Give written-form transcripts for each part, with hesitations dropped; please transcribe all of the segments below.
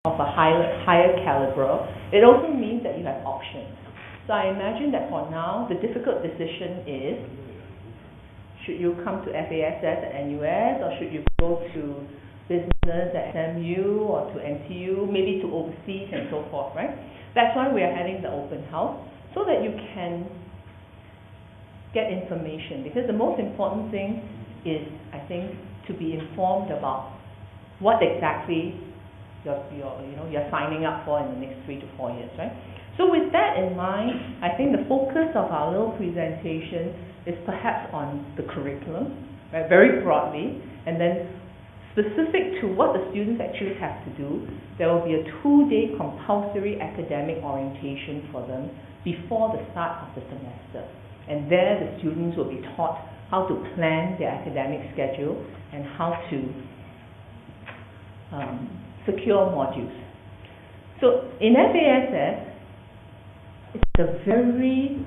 of a higher caliber, it also means that you have options. So I imagine that for now, the difficult decision is, should you come to FASS at NUS, or should you go to business at SMU or to NTU, maybe to overseas and so forth, right? That's why we are having the open house, so that you can get information, because the most important thing is, I think, to be informed about what exactly you're signing up for in the next 3 to 4 years, right? So with that in mind, I think the focus of our little presentation is perhaps on the curriculum, right, very broadly, and then specific to what the students actually have to do, there will be a 2-day compulsory academic orientation for them before the start of the semester. And there the students will be taught how to plan their academic schedule and how to secure modules. So in FASS, it's a very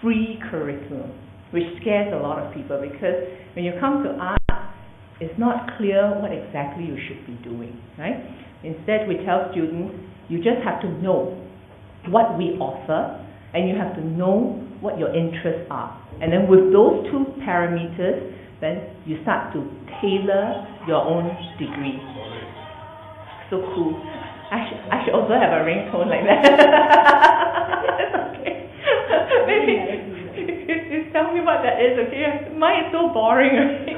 free curriculum, which scares a lot of people, because when you come to art, it's not clear what exactly you should be doing, right? Instead, we tell students, you just have to know what we offer, and you have to know what your interests are. And then with those 2 parameters, then you start to tailor your own degree. So cool. I should also have a ringtone like that. Okay. Maybe you tell me what that is, okay? Mine is so boring, okay?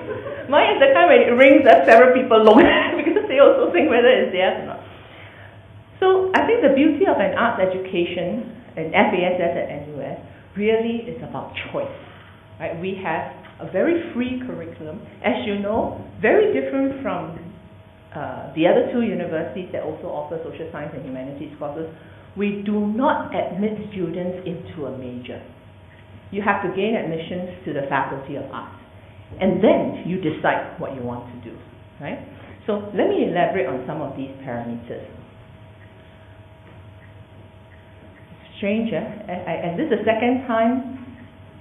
Mine is the kind where it rings that several people look because they also think whether it's theirs or not. So I think the beauty of an arts education in FASS at NUS really is about choice, right? We have a very free curriculum, as you know, very different from the other 2 universities that also offer social science and humanities courses. We do not admit students into a major. You have to gain admissions to the Faculty of Arts, and then you decide what you want to do, right? So let me elaborate on some of these parameters. Strange, and this is the second time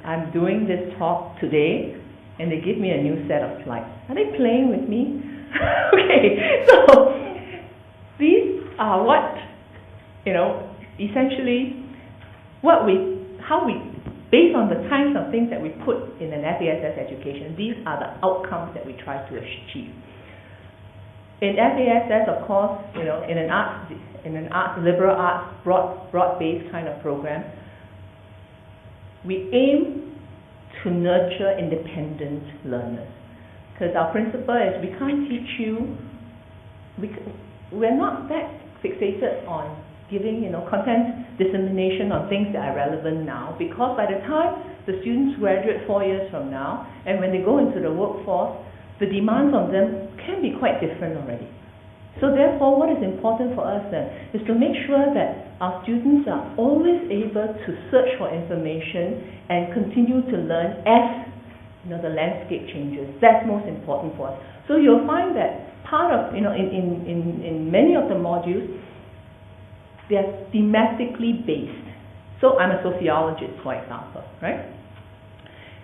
I'm doing this talk today, and they give me a new set of slides. Are they playing with me? Okay, so these are what, essentially, how we, based on the kinds of things that we put in an FASS education, these are the outcomes that we try to achieve. In FASS, of course, in an arts, liberal arts, broad-based kind of program, we aim to nurture independent learners. Because our principle is, we can't teach you, we're not that fixated on giving, content dissemination on things that are relevant now, because by the time the students graduate 4 years from now, and when they go into the workforce, the demands on them can be quite different already. So therefore, what is important for us then is to make sure that our students are always able to search for information and continue to learn as the landscape changes. That's most important for us. So you'll find that part of, in many of the modules, they're thematically based. So I'm a sociologist, for example, right?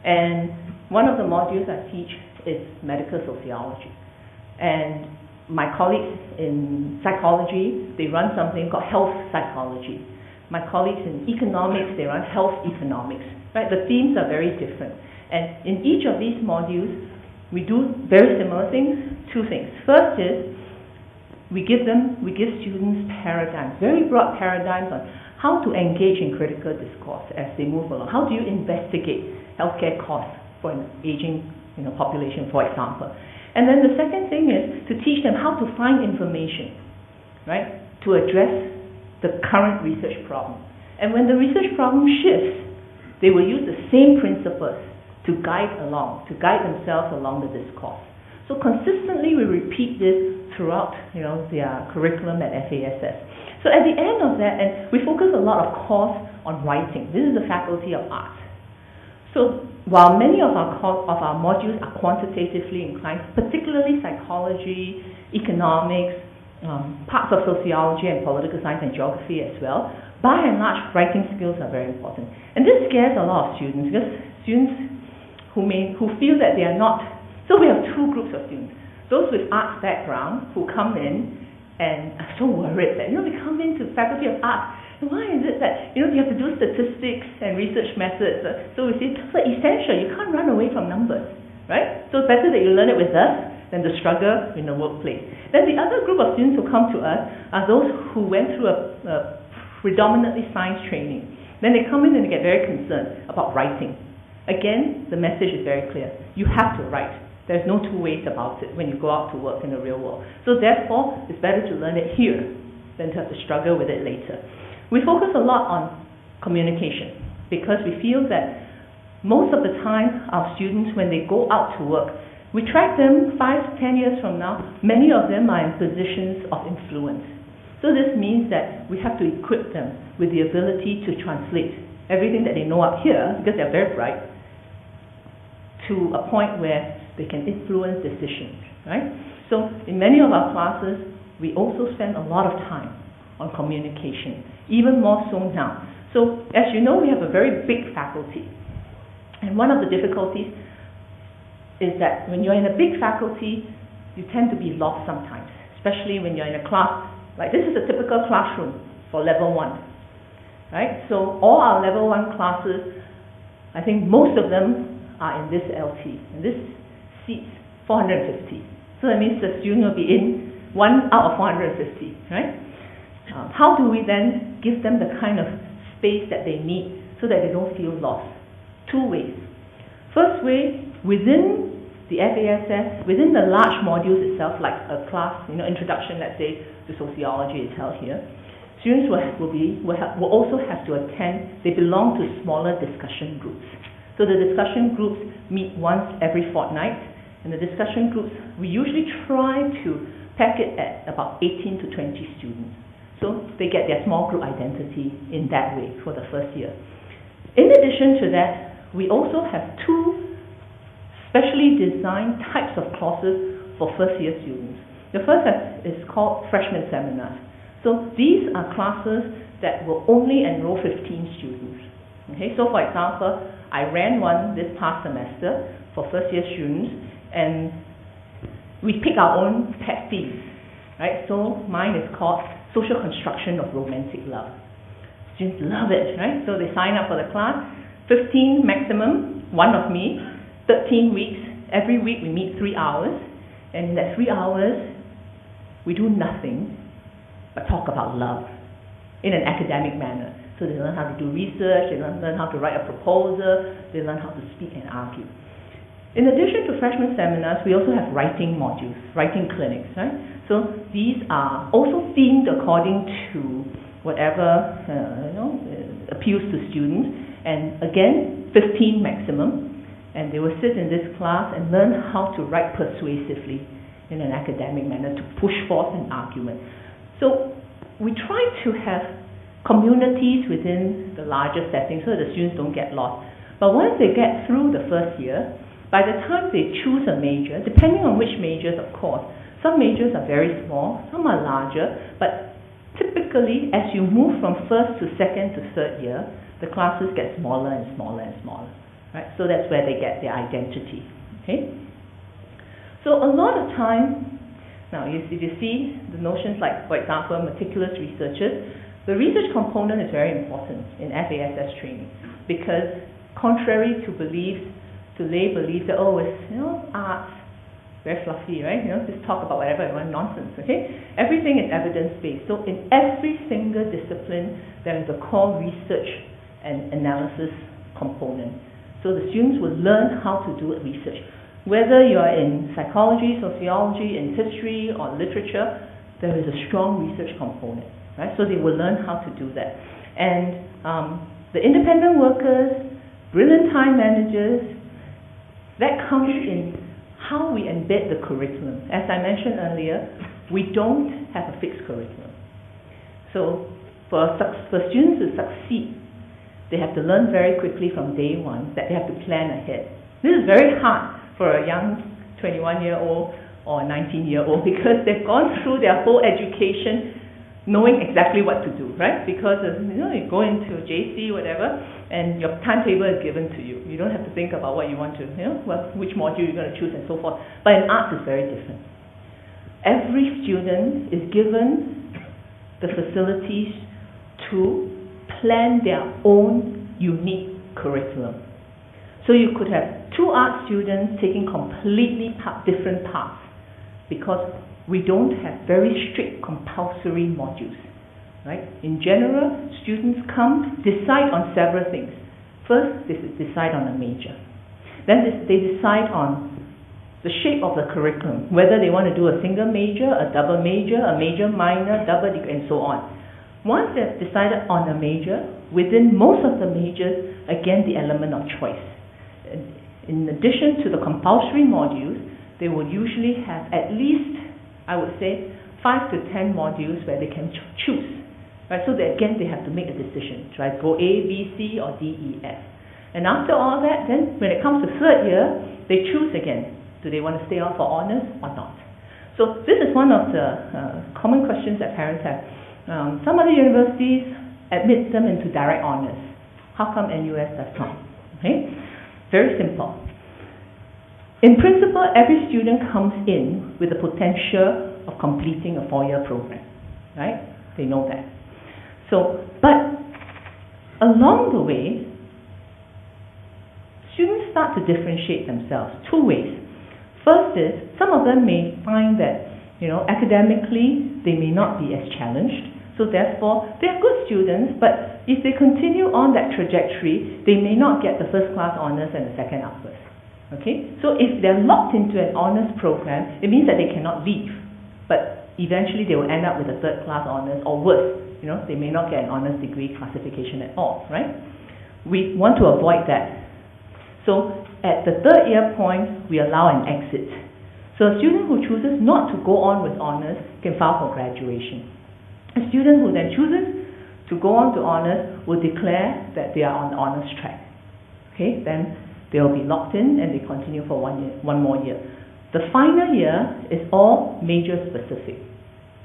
And one of the modules I teach is medical sociology. And my colleagues in psychology, they run something called health psychology. My colleagues in economics, they run health economics, right? The themes are very different. And in each of these modules, we do very similar things, 2 things. First is, we give students paradigms, very broad paradigms on how to engage in critical discourse as they move along. How do you investigate healthcare costs for an aging population, for example. And then the second thing is to teach them how to find information, right, to address the current research problem. And when the research problem shifts, they will use the same principles to guide themselves along the discourse. So consistently we repeat this throughout their curriculum at FASS. So at the end of that, and we focus a lot of course on writing. This is the Faculty of Arts. So while many of our modules are quantitatively inclined, particularly psychology, economics, parts of sociology and political science and geography as well, by and large, writing skills are very important. And this scares a lot of students, because students who feel that they are not. So we have 2 groups of students. Those with arts background who come in and are so worried that, we come into Faculty of Arts, and why is it that, you have to do statistics and research methods? So we say, it's essential, you can't run away from numbers, right? So it's better that you learn it with us than to struggle in the workplace. Then the other group of students who come to us are those who went through a predominantly science training. Then they come in and they get very concerned about writing. Again, the message is very clear. You have to write. There's no two ways about it when you go out to work in the real world. So therefore, it's better to learn it here than to have to struggle with it later. We focus a lot on communication because we feel that most of the time our students, when they go out to work, we track them 5 to 10 years from now, many of them are in positions of influence. So this means that we have to equip them with the ability to translate everything that they know up here, because they're very bright, to a point where they can influence decisions, right? So in many of our classes, we also spend a lot of time on communication, even more so now. So as you know, we have a very big faculty. And one of the difficulties is that when you're in a big faculty, you tend to be lost sometimes, especially when you're in a class. Like this is a typical classroom for level 1, right? So all our level 1 classes, I think most of them are in this LT, and this seats 450. So that means the student will be in 1 out of 450, right? How do we then give them the kind of space that they need so that they don't feel lost? 2 ways. First way, within the FASS, within the large modules itself, like a class, introduction, let's say, to sociology is held here, students will also have to attend, they belong to smaller discussion groups. So the discussion groups meet once every fortnight, and the discussion groups, we usually try to pack it at about 18 to 20 students. So they get their small group identity in that way for the first year. In addition to that, we also have 2 specially designed types of courses for first year students. The first is called freshman seminars. So these are classes that will only enroll 15 students. Okay, so for example, I ran one this past semester for first year students, and we pick our own pet themes, right? So mine is called Social Construction of Romantic Love. Students love it, right? So they sign up for the class, 15 maximum, 1 of me, 13 weeks. Every week we meet 3 hours, and in that 3 hours, we do nothing but talk about love in an academic manner. So they learn how to do research, they learn how to write a proposal, they learn how to speak and argue. In addition to freshman seminars, we also have writing modules, writing clinics, right? So these are also themed according to whatever appeals to students, and again, 15 maximum, and they will sit in this class and learn how to write persuasively in an academic manner to push forth an argument. So we try to have communities within the larger setting so that the students don't get lost. But once they get through the first year, by the time they choose a major, depending on which majors, of course, some majors are very small, some are larger, but typically as you move from first to second to third year, the classes get smaller and smaller and smaller, right? So that's where they get their identity, okay? So a lot of time, now you see the notions like, for example, meticulous researchers. The research component is very important in FASS training because contrary to lay beliefs that, it's, arts, very fluffy, right? Just talk about whatever you want, nonsense, okay? Everything is evidence-based. So in every single discipline, there is a core research and analysis component. So the students will learn how to do research. Whether you're in psychology, sociology, in history, or literature, there is a strong research component, right? So they will learn how to do that. And the independent workers, brilliant time managers, that comes in how we embed the curriculum. As I mentioned earlier, we don't have a fixed curriculum. So for students to succeed, they have to learn very quickly from day one that they have to plan ahead. This is very hard for a young 21-year-old or 19-year-old because they've gone through their whole education knowing exactly what to do, right? Because you go into JC, whatever, and your timetable is given to you. You don't have to think about what you want to, which module you're going to choose and so forth. But in arts, it's very different. every student is given the facilities to plan their own unique curriculum. So you could have two art students taking completely different paths, because we don't have very strict compulsory modules, right? In general, students come, decide on several things. First, they decide on a major. Then they decide on the shape of the curriculum, whether they want to do a single major, a double major, a major minor, double degree, and so on. Once they've decided on a major, within most of the majors, again, the element of choice. In addition to the compulsory modules, they will usually have at least, I would say, 5 to 10 modules where they can choose. Right? So that again, they have to make a decision. Right? Go A, B, C, or D, E, F. And after all that, then when it comes to third year, they choose again. Do they want to stay on for honors or not? So this is one of the common questions that parents have. Some other universities admit them into direct honors. How come NUS does not? Okay? Very simple. In principle, every student comes in with the potential of completing a 4-year program, right? They know that. So, but along the way, students start to differentiate themselves two ways. First is, some of them may find that, academically, they may not be as challenged. So therefore, they are good students, but if they continue on that trajectory, they may not get the first class honors and the second upwards. Okay? So if they're locked into an honors program, it means that they cannot leave. But eventually they will end up with a third class honors, or worse, they may not get an honors degree classification at all, right? We want to avoid that. So at the third year point, we allow an exit. So a student who chooses not to go on with honors can file for graduation. A student who then chooses to go on to honors will declare that they are on the honors track. Okay, then they will be locked in and they continue for 1 year, one more year. The final year is all major specific.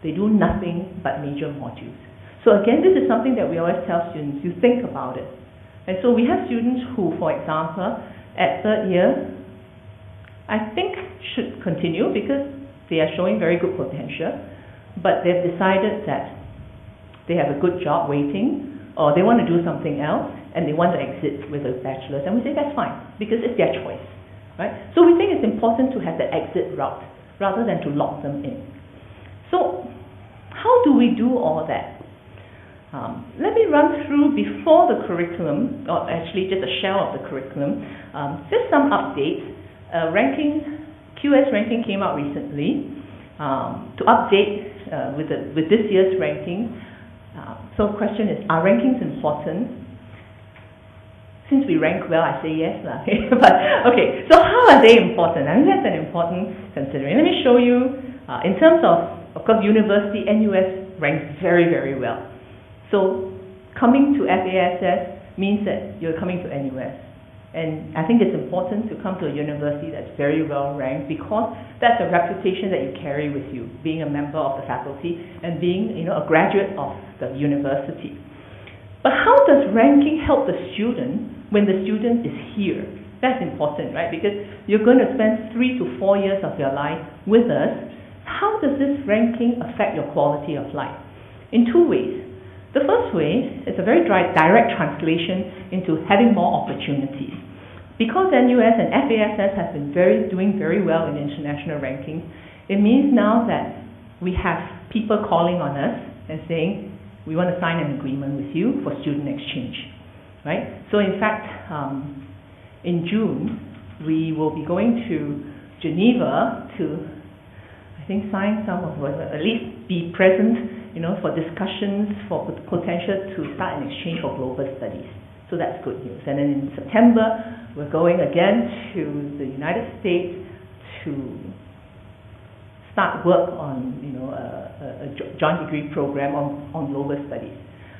They do nothing but major modules. So again, this is something that we always tell students, you think about it. And so we have students who, for example, at third year, I think should continue because they are showing very good potential, but they've decided that they have a good job waiting, or they want to do something else, and they want to exit with a bachelor's, and we say that's fine, because it's their choice, right? So we think it's important to have the exit route, rather than to lock them in. So, how do we do all that? Let me run through before the curriculum, or actually just a shell of the curriculum, just some updates. QS ranking came out recently to update with this year's ranking. So question is, are rankings important? Since we rank well, I say yes. But okay, so how are they important? I think that's an important consideration. Let me show you, in terms of course, university, NUS ranks very, very well. So coming to FASS means that you're coming to NUS. And I think it's important to come to a university that's very well ranked, because that's a reputation that you carry with you, being a member of the faculty and being a graduate of the university. But how does ranking help the student when the student is here? That's important, right? Because you're going to spend 3 to 4 years of your life with us. How does this ranking affect your quality of life? In two ways. The first way is a very direct translation into having more opportunities. Because NUS and FASS have been doing very well in international rankings, it means now that we have people calling on us and saying, we want to sign an agreement with you for student exchange, right? So in fact, in June, we will be going to Geneva to, I think, sign some of, at least be present for discussions for potential to start an exchange for global studies. So that's good news. And then in September, we're going again to the United States to start work on a joint degree program on global studies.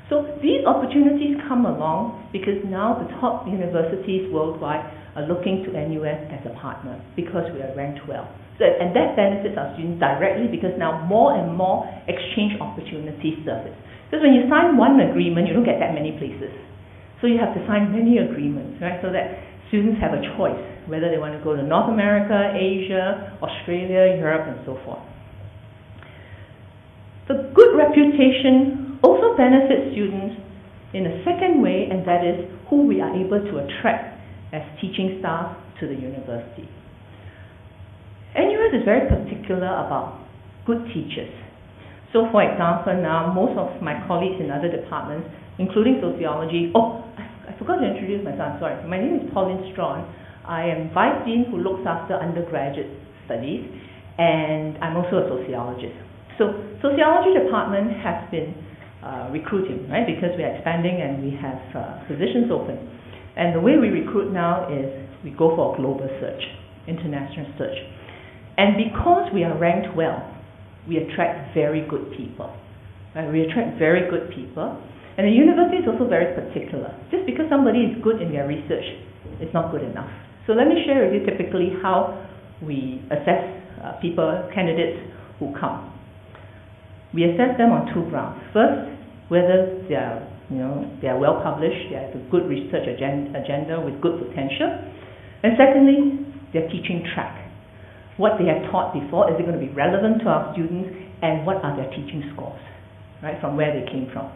So these opportunities come along because now the top universities worldwide are looking to NUS as a partner because we are ranked well. So, and that benefits our students directly because now more and more exchange opportunities surface. Because when you sign one agreement, you don't get that many places. So you have to sign many agreements, right? So that students have a choice whether they want to go to North America, Asia, Australia, Europe, and so forth. The good reputation also benefits students in a second way, and that is who we are able to attract as teaching staff to the university. NUS is very particular about good teachers. So for example, now most of my colleagues in other departments, including sociology, I forgot to introduce myself, sorry. My name is Paulin Straughan. I am Vice Dean who looks after undergraduate studies, and I'm also a sociologist. So sociology department has been recruiting, right? Because we are expanding and we have positions open. And the way we recruit now is we go for a global search, international search. And because we are ranked well, we attract very good people. Right? We attract very good people. And the university is also very particular. Just because somebody is good in their research, it's not good enough. So let me share with you typically how we assess candidates who come. We assess them on two grounds. First, whether they are well published, they have a good research agenda with good potential. And secondly, their teaching track. What they have taught before, is it going to be relevant to our students, and what are their teaching scores, right, from where they came from.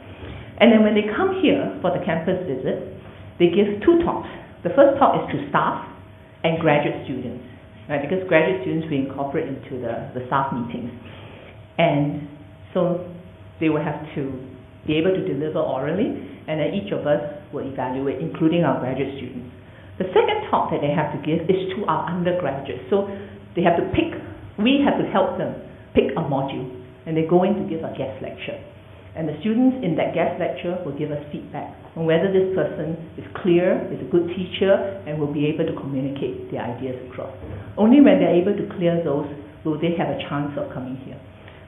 And then when they come here for the campus visit, they give two talks. The first talk is to staff and graduate students, right, because graduate students we incorporate into the staff meetings. And so they will have to be able to deliver orally, and then each of us will evaluate, including our graduate students. The second talk that they have to give is to our undergraduates. So they have to we have to help them pick a module, and they go in to give a guest lecture. And the students in that guest lecture will give us feedback on whether this person is clear, is a good teacher, and will be able to communicate their ideas across. Only when they're able to clear those will they have a chance of coming here.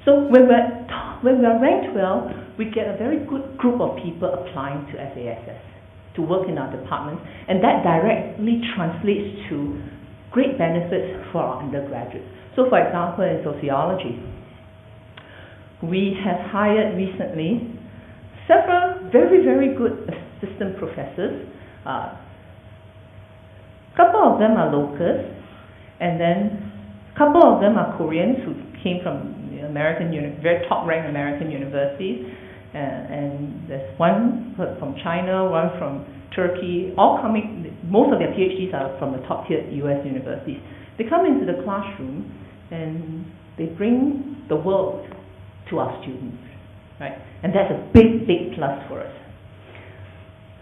So when we are ranked well, we get a very good group of people applying to FASS to work in our department, and that directly translates to great benefits for our undergraduates. So for example, in sociology, we have hired recently several very, very good assistant professors. A couple of them are locals, and then a couple of them are Koreans who came from very top-ranked American universities, and there's one from China, one from Turkey, all coming. Most of their PhDs are from the top-tier US universities. They come into the classroom and they bring the world to our students, right? And that's a big, big plus for us.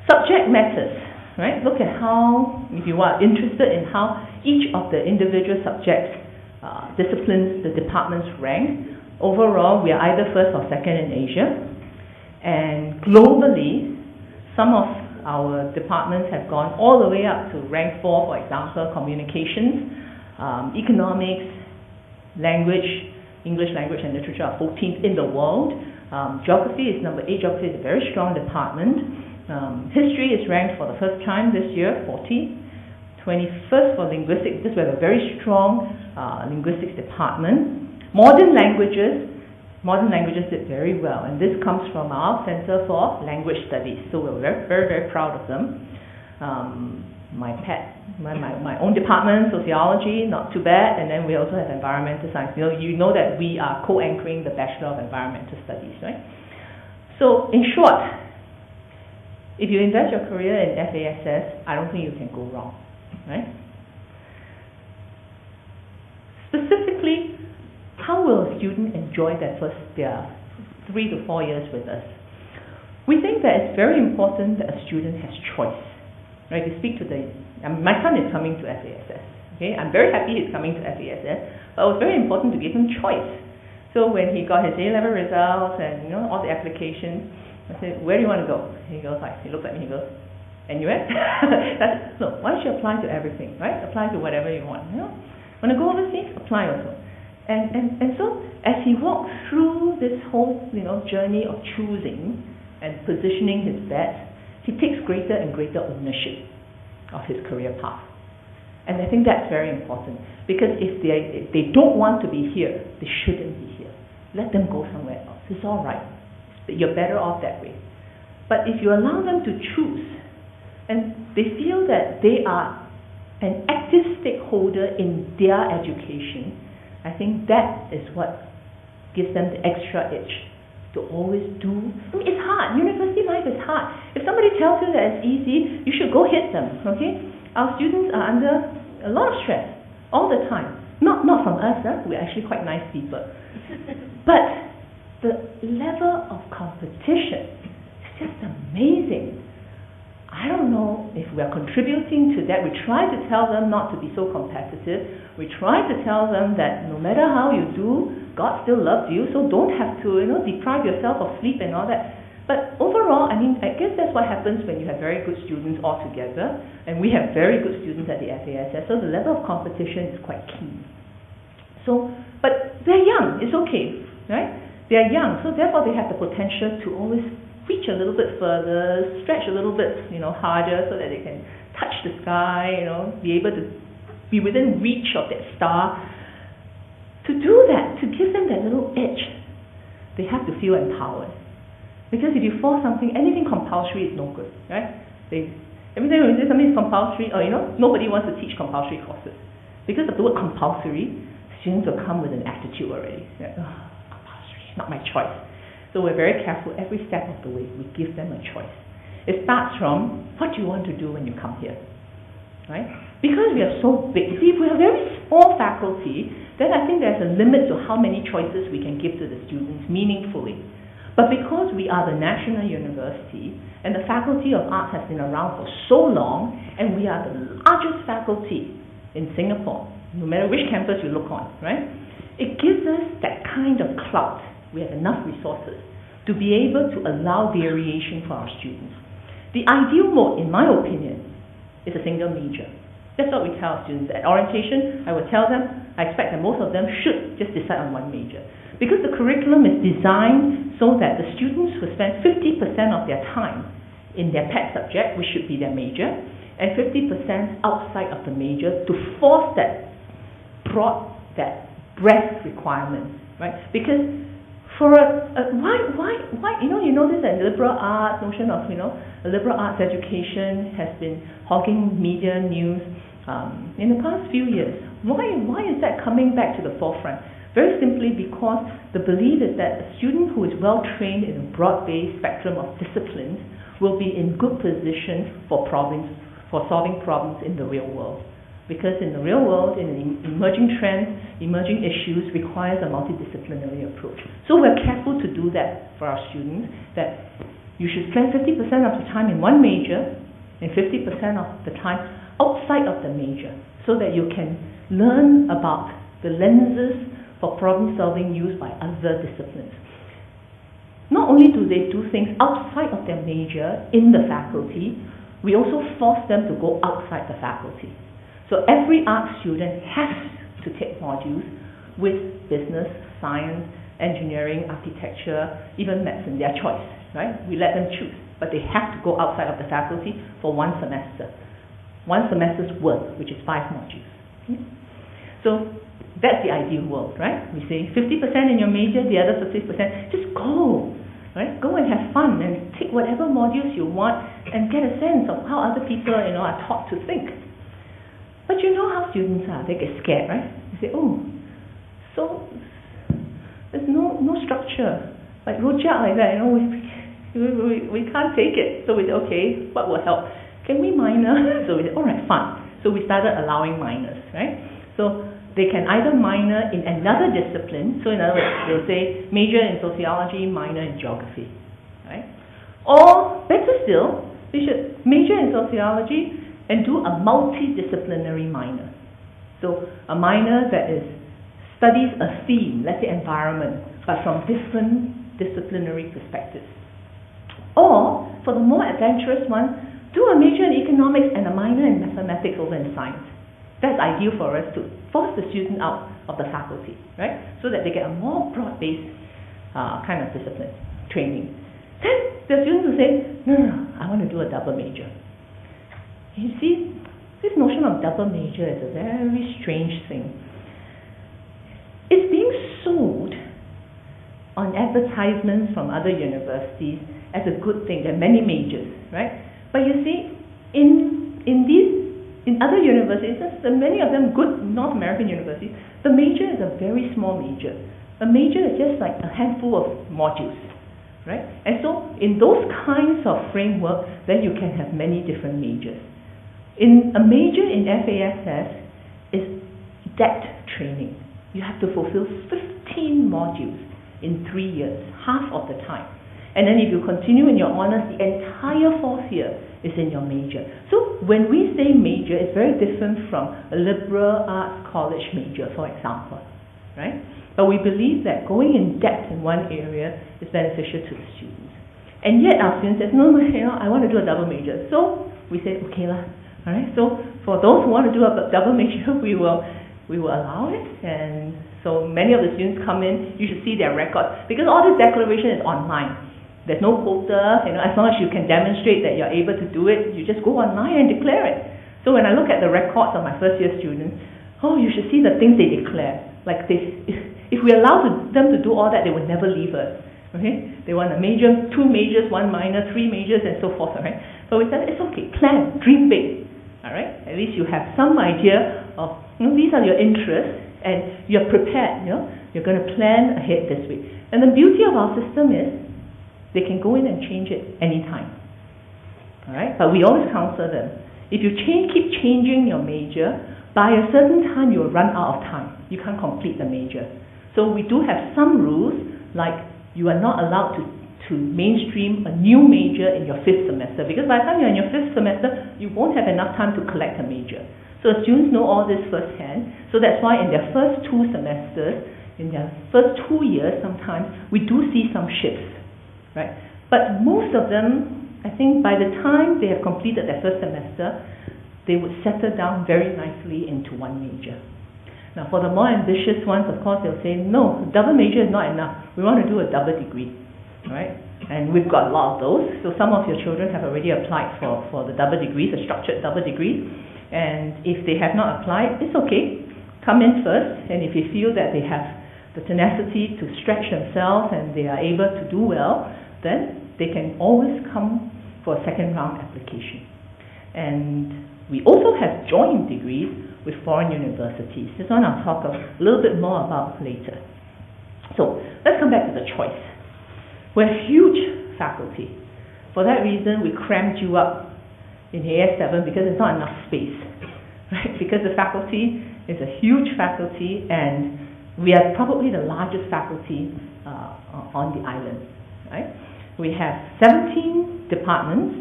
Subject matters, right? Look at how, if you are interested in how each of the individual subjects, disciplines, the departments rank. Overall, we are either first or second in Asia. And globally, some of our departments have gone all the way up to rank 4, for example, communications, economics, language, English language and literature are 14th in the world. Geography is number 8. Geography is a very strong department. History is ranked for the first time this year, 40. 21st for linguistics, because we have a very strong linguistics department. Modern languages did very well, and this comes from our Center for Language Studies, so we're very, very, very proud of them. My own department, sociology, not too bad, and then we also have environmental science. You know that we are co-anchoring the Bachelor of Environmental Studies, right? So, in short, if you invest your career in FASS, I don't think you can go wrong, right? Specifically, how will a student enjoy their 3 to 4 years with us? We think that it's very important that a student has choice, right? You speak to my son is coming to FASS, okay? I'm very happy he's coming to FASS, but it was very important to give him choice. So when he got his A-level results and all the applications, I said, where do you want to go? He looked at me, he goes, NUS? No, why don't you apply to everything, right? Apply to whatever you want. Want to go overseas? Apply also. And so as he walks through this whole journey of choosing and positioning his bets, he takes greater and greater ownership of his career path. And I think that's very important, because if they don't want to be here, they shouldn't be here. Let them go somewhere else. It's all right. You're better off that way. But if you allow them to choose, and they feel that they are an active stakeholder in their education, I think that is what gives them the extra edge to always do. I mean, it's hard. University life is hard. If somebody tells you that it's easy, you should go hit them, okay? Our students are under a lot of stress all the time. Not from us, we're actually quite nice people. But the level of competition is just amazing. I don't know if we are contributing to that. We try to tell them not to be so competitive. We try to tell them that no matter how you do, God still loves you, so don't have to, deprive yourself of sleep and all that. But overall, I guess that's what happens when you have very good students all together, and we have very good students at the FASS, so the level of competition is quite key. So, but they're young, it's okay, right? They're young, so therefore they have the potential to always reach a little bit further, stretch a little bit, harder, so that they can touch the sky, be able to be within reach of that star. To do that, to give them that little edge, they have to feel empowered. Because if you force something, anything compulsory is no good, right? Every time when you say something is compulsory, nobody wants to teach compulsory courses. Because of the word compulsory, students will come with an attitude already. Like, compulsory, not my choice. So we're very careful every step of the way. We give them a choice. It starts from, what do you want to do when you come here? Right? Because we are so big, see, if we have a very small faculty, then I think there's a limit to how many choices we can give to the students meaningfully. But because we are the national university, and the Faculty of Arts has been around for so long, and we are the largest faculty in Singapore, no matter which campus you look on, right? It gives us that kind of clout. We have enough resources to be able to allow variation for our students. The ideal mode, in my opinion, is a single major. That's what we tell students. At orientation, I will tell them, I expect that most of them should just decide on one major. Because the curriculum is designed so that the students will spend 50% of their time in their pet subject, which should be their major, and 50% outside of the major to force that breadth requirement, right? Because for why you notice that liberal arts notion of a liberal arts education has been hogging media news in the past few years. Why is that coming back to the forefront? Very simply because the belief is that a student who is well trained in a broad-based spectrum of disciplines will be in good position for solving problems in the real world. Because in the real world, in emerging trends, emerging issues requires a multidisciplinary approach. So we're careful to do that for our students, that you should spend 50% of the time in one major and 50% of the time outside of the major, so that you can learn about the lenses for problem solving used by other disciplines. Not only do they do things outside of their major in the faculty, we also force them to go outside the faculty. So every art student has to take modules with business, science, engineering, architecture, even medicine, their choice, right? We let them choose, but they have to go outside of the faculty for one semester. One semester's worth, which is 5 modules. Okay? So that's the ideal world, right? We say 50% in your major, the other 50%, just go, right? Go and have fun and take whatever modules you want and get a sense of how other people, are taught to think. But you know how students are, they get scared, right? They say, so there's no structure, like rojak like that, we can't take it. So we say, okay, what will help? Can we minor? So we said, all right, fine. So we started allowing minors, right? So they can either minor in another discipline. So in other words, they'll say major in sociology, minor in geography, right? Or better still, they should major in sociology and do a multidisciplinary minor. So a minor that studies a theme, let's say environment, but from different disciplinary perspectives. Or for the more adventurous one, do a major in economics and a minor in mathematics over in science. That's ideal for us to force the student out of the faculty, right? So that they get a more broad-based kind of discipline, training. Then the students will say, no, I want to do a double major. You see, this notion of double major is a very strange thing. It's being sold on advertisements from other universities as a good thing. There are many majors, right? But you see, in other universities, many of them good North American universities, the major is a very small major. A major is just like a handful of modules, right? And so in those kinds of framework, then you can have many different majors. In a major in FASS is depth training. You have to fulfill 15 modules in 3 years, half of the time. And then if you continue in your honors, the entire 4th year is in your major. So when we say major, it's very different from a liberal arts college major, for example, right? But we believe that going in depth in one area is beneficial to the students. And yet our students say, no, I want to do a double major. So we say, okay lah, all right. So for those who want to do a double major, we will allow it. And so many of the students come in, you should see their records, because all this declaration is online. There's no quota, as long as you can demonstrate that you're able to do it, you just go online and declare it. So when I look at the records of my first year students, oh, you should see the things they declare. Like if we allow them to do all that, they would never leave us. Okay? They want a major, 2 majors, 1 minor, 3 majors, and so forth. Right? So we said, it's okay, plan, dream big. All right? At least you have some idea of, these are your interests, and you're prepared. You're going to plan ahead this week. And the beauty of our system is they can go in and change it anytime. All right? But we always counsel them. If you keep changing your major, by a certain time you will run out of time. You can't complete the major. So we do have some rules, like you are not allowed to mainstream a new major in your 5th semester, because by the time you're in your 5th semester, you won't have enough time to collect a major. So students know all this firsthand. So that's why in their first 2 semesters, in their first 2 years sometimes, we do see some shifts, right? But most of them, I think by the time they have completed their first semester, they would settle down very nicely into one major. Now for the more ambitious ones, of course, they'll say, no, double major is not enough. We want to do a double degree, right? And we've got a lot of those. So some of your children have already applied for the double degrees, the structured double degrees. And if they have not applied, it's okay. Come in first, and if you feel that they have the tenacity to stretch themselves and they are able to do well, then they can always come for a second round application. And we also have joint degrees with foreign universities. This one I'll talk a little bit more about later. So let's come back to the choice. We're a huge faculty. For that reason, we crammed you up in AS7 because there's not enough space, right? Because the faculty is a huge faculty, and we are probably the largest faculty on the island, right? We have 17 departments.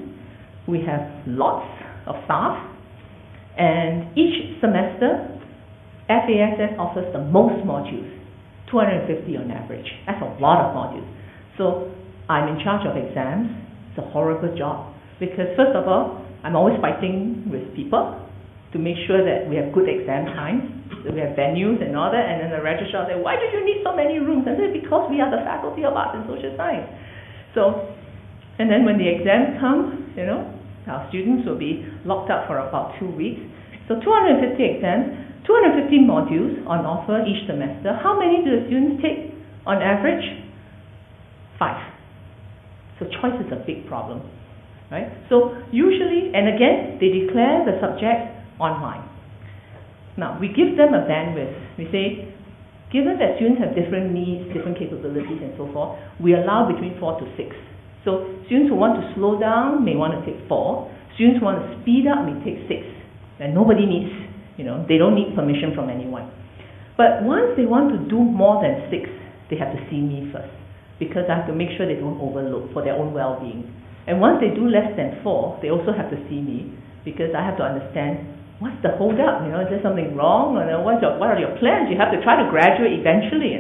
We have lots of staff. And each semester, FASS offers the most modules, 250 on average. That's a lot of modules. So I'm in charge of exams. It's a horrible job because, first of all, I'm always fighting with people to make sure that we have good exam times, that we have venues and all that, and then the registrar said, why do you need so many rooms? I said, because we are the Faculty of Arts and Social Science. So, and then when the exams come, our students will be locked up for about 2 weeks. So 250 exams, 250 modules on offer each semester. How many do the students take on average? 5. So choice is a big problem, right? So usually, and again, they declare the subject online. Now, we give them a bandwidth. We say, given that students have different needs, different capabilities and so forth, we allow between 4 to 6. So students who want to slow down may want to take 4. Students who want to speed up may take 6. And nobody needs, they don't need permission from anyone. But once they want to do more than 6, they have to see me first, because I have to make sure they don't overload for their own well-being. And once they do less than 4, they also have to see me, because I have to understand what's the hold-up, is there something wrong, or what are your plans? You have to try to graduate eventually,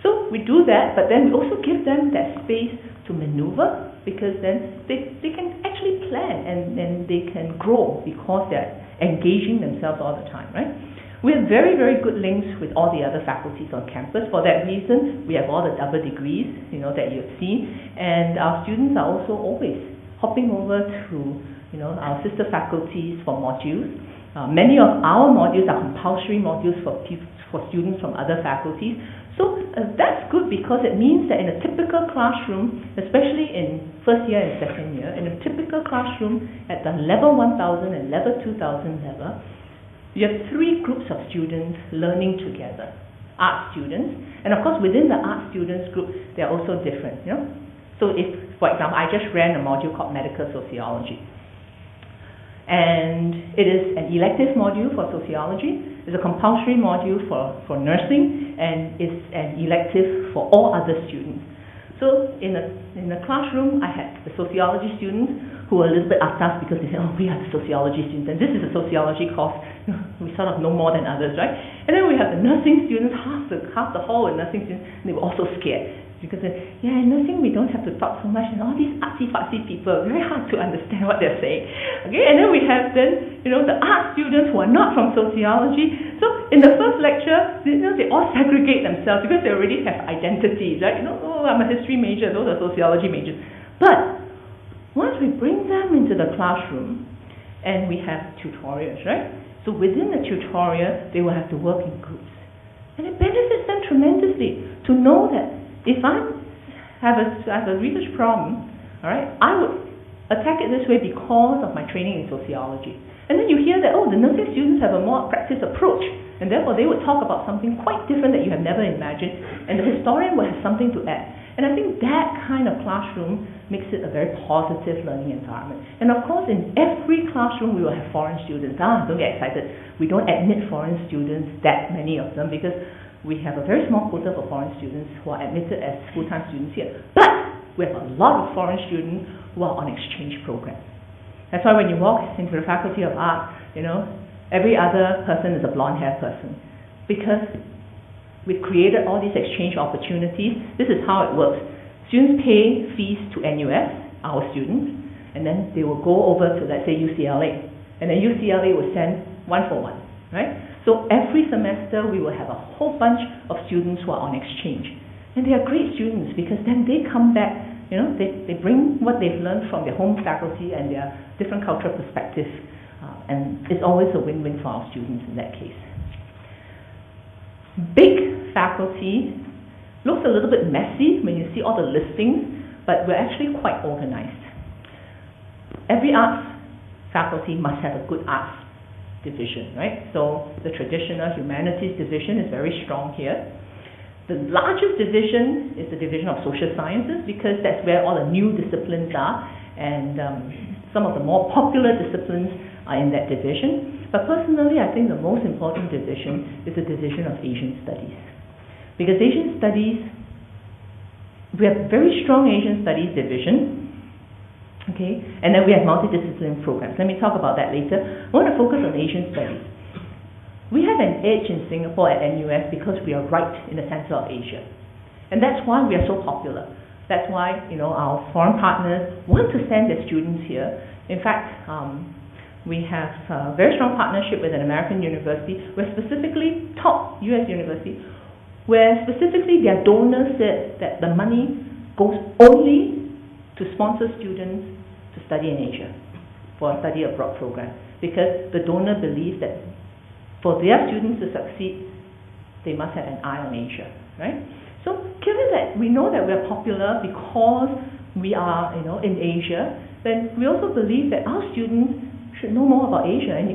So we do that, but then we also give them that space to maneuver, because then they can actually plan and they can grow because they're engaging themselves all the time, right? We have very, very good links with all the other faculties on campus. For that reason, we have all the double degrees, that you've seen, and our students are also always hopping over to, our sister faculties for modules. Many of our modules are compulsory modules for students from other faculties. So that's good, because it means that in a typical classroom, especially in first year and second year, in a typical classroom at the level 1000 and level 2000 level, you have 3 groups of students learning together, art students. And of course, within the art students group, they're also different. So if, for example, I just ran a module called Medical Sociology. And it is an elective module for sociology, it's a compulsory module for nursing, and it's an elective for all other students. So in the classroom, I had the sociology students who were a little bit atas because they said, oh, we are the sociology students, and this is a sociology course. We sort of know more than others, right? And then we have the nursing students, half the hall were nursing students, and they were also scared. Because, in nursing we don't have to talk so much, and all these artsy-fartsy people, very hard to understand what they're saying. Okay, and then we have the art students who are not from sociology. So in the first lecture, they all segregate themselves because they already have identities, right? Oh, I'm a history major, those are sociology majors. But once we bring them into the classroom, and we have tutorials, right? So within the tutorial, they will have to work in groups. And it benefits them tremendously to know that if I have a research problem, all right, I would attack it this way because of my training in sociology. And then you hear that, oh, the nursing students have a more practice approach, and therefore they would talk about something quite different that you have never imagined, and the historian will have something to add. And I think that kind of classroom makes it a very positive learning environment. And of course, in every classroom we will have foreign students. Don't get excited. We don't admit foreign students, that many of them, because we have a very small quota for foreign students who are admitted as full-time students here. But we have a lot of foreign students who are on exchange programs. That's why when you walk into the Faculty of Art, every other person is a blonde-haired person. Because we've created all these exchange opportunities. This is how it works. Students pay fees to NUS, our students, and then they will go over to, let's say, UCLA. And then UCLA will send one for one, right? So every semester we will have a whole bunch of students who are on exchange. And they are great students because then they come back, they bring what they've learned from their home faculty and their different cultural perspectives. And it's always a win-win for our students in that case. Big faculty looks a little bit messy when you see all the listings, but we're actually quite organized. Every arts faculty must have a good arts division, right? So the traditional humanities division is very strong here. The largest division is the division of social sciences because that's where all the new disciplines are, and some of the more popular disciplines are in that division. But personally, I think the most important division is the division of Asian studies. Because Asian studies, we have very strong Asian studies division. Okay, and then we have multidisciplinary programs. Let me talk about that later. I want to focus on Asian studies. We have an edge in Singapore at NUS because we are right in the center of Asia. And that's why we are so popular. That's why, our foreign partners want to send their students here. In fact, we have a very strong partnership with an American university, where specifically, top US university, where specifically their donors said that the money goes only to sponsor students to study in Asia for a study abroad program, because the donor believes that for their students to succeed, they must have an eye on Asia, right? So given that we know that we're popular because we are, in Asia, then we also believe that our students should know more about Asia, and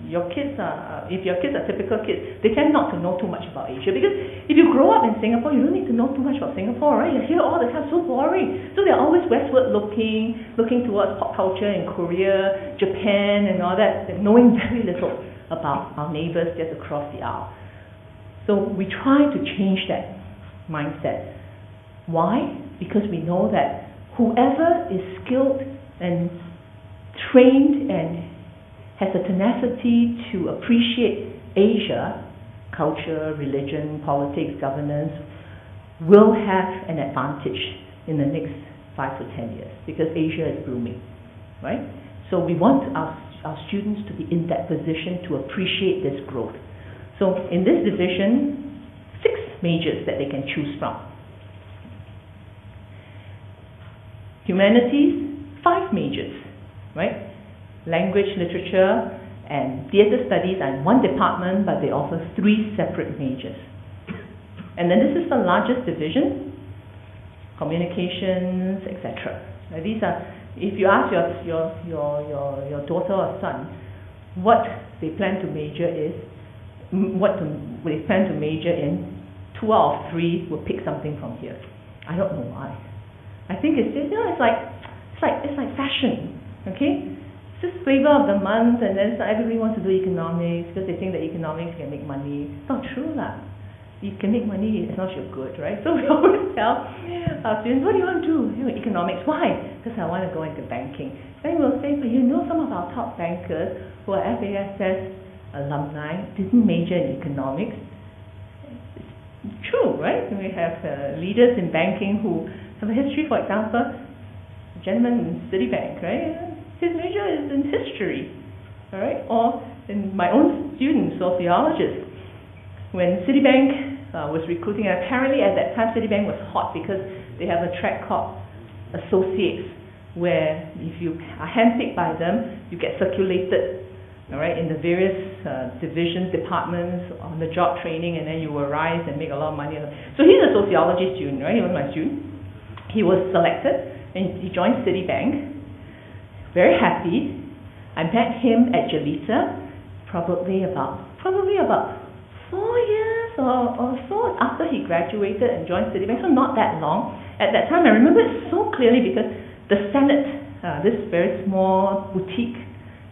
your kids are, if your kids are typical kids, they tend not to know too much about Asia, because if you grow up in Singapore, you don't need to know too much about Singapore, right? You're here all the time, so boring. So they're always westward looking towards pop culture in Korea, Japan, and all that, knowing very little about our neighbors just across the aisle. So we try to change that mindset. Why? Because we know that whoever is skilled and trained and has a tenacity to appreciate Asia, culture, religion, politics, governance, will have an advantage in the next 5 to 10 years, because Asia is blooming, right? So we want our students to be in that position to appreciate this growth. So in this division, 6 majors that they can choose from. Humanities, 5 majors, right? Language, literature, and theatre studies are in one department, but they offer 3 separate majors. And then this is the largest division, communications, etc. Now these are, if you ask your daughter or son what they plan to major in, 2 out of 3 will pick something from here. I don't know why. I think it's just, it's like fashion, okay? It's just flavor of the month, and then everybody wants to do economics because they think that economics can make money. It's not true lah. You can make money as long as you're good, right? So we always tell our students, what do you want to do? Economics. Why? Because I want to go into banking. Then we'll say, but some of our top bankers who are FASS alumni didn't major in economics. It's true, right? We have leaders in banking who have a history. For example, a gentleman in Citibank, right? His major is in history, all right? Or in my own student, sociologist. When Citibank was recruiting, apparently at that time Citibank was hot because they have a track called Associates, where if you are handpicked by them, you get circulated, all right, in the various divisions, departments, on the job training, and then you will rise and make a lot of money. So he's a sociology student, right? He was my student. He was selected and he joined Citibank. Very happy. I met him at Jalita probably about 4 years or so after he graduated and joined Citibank, so not that long. At that time, I remember it so clearly because the Senate, this very small boutique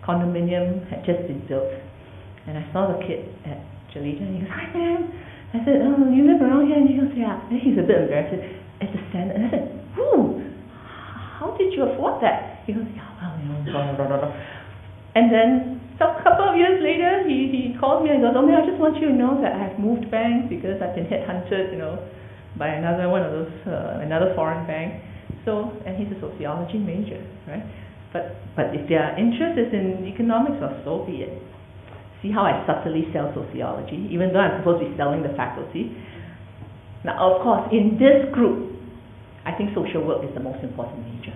condominium, had just been built. And I saw the kid at Jalita, and he goes, "Hi, ma'am." I said, "Oh, you live around here?" And he goes, "Yeah." And he's a bit embarrassed. At the Senate. And I said, "Ooh, how did you afford that?" He goes, "Yeah, well, blah, blah, blah, blah." And then a couple of years later, he called me and goes, "Oh, man, I just want you to know that I have moved banks because I've been headhunted, by another one of those, another foreign bank." So, and he's a sociology major, right? But if their interest is in economics, well, so be it. See how I subtly sell sociology, even though I'm supposed to be selling the faculty. Now, of course, in this group, I think social work is the most important major.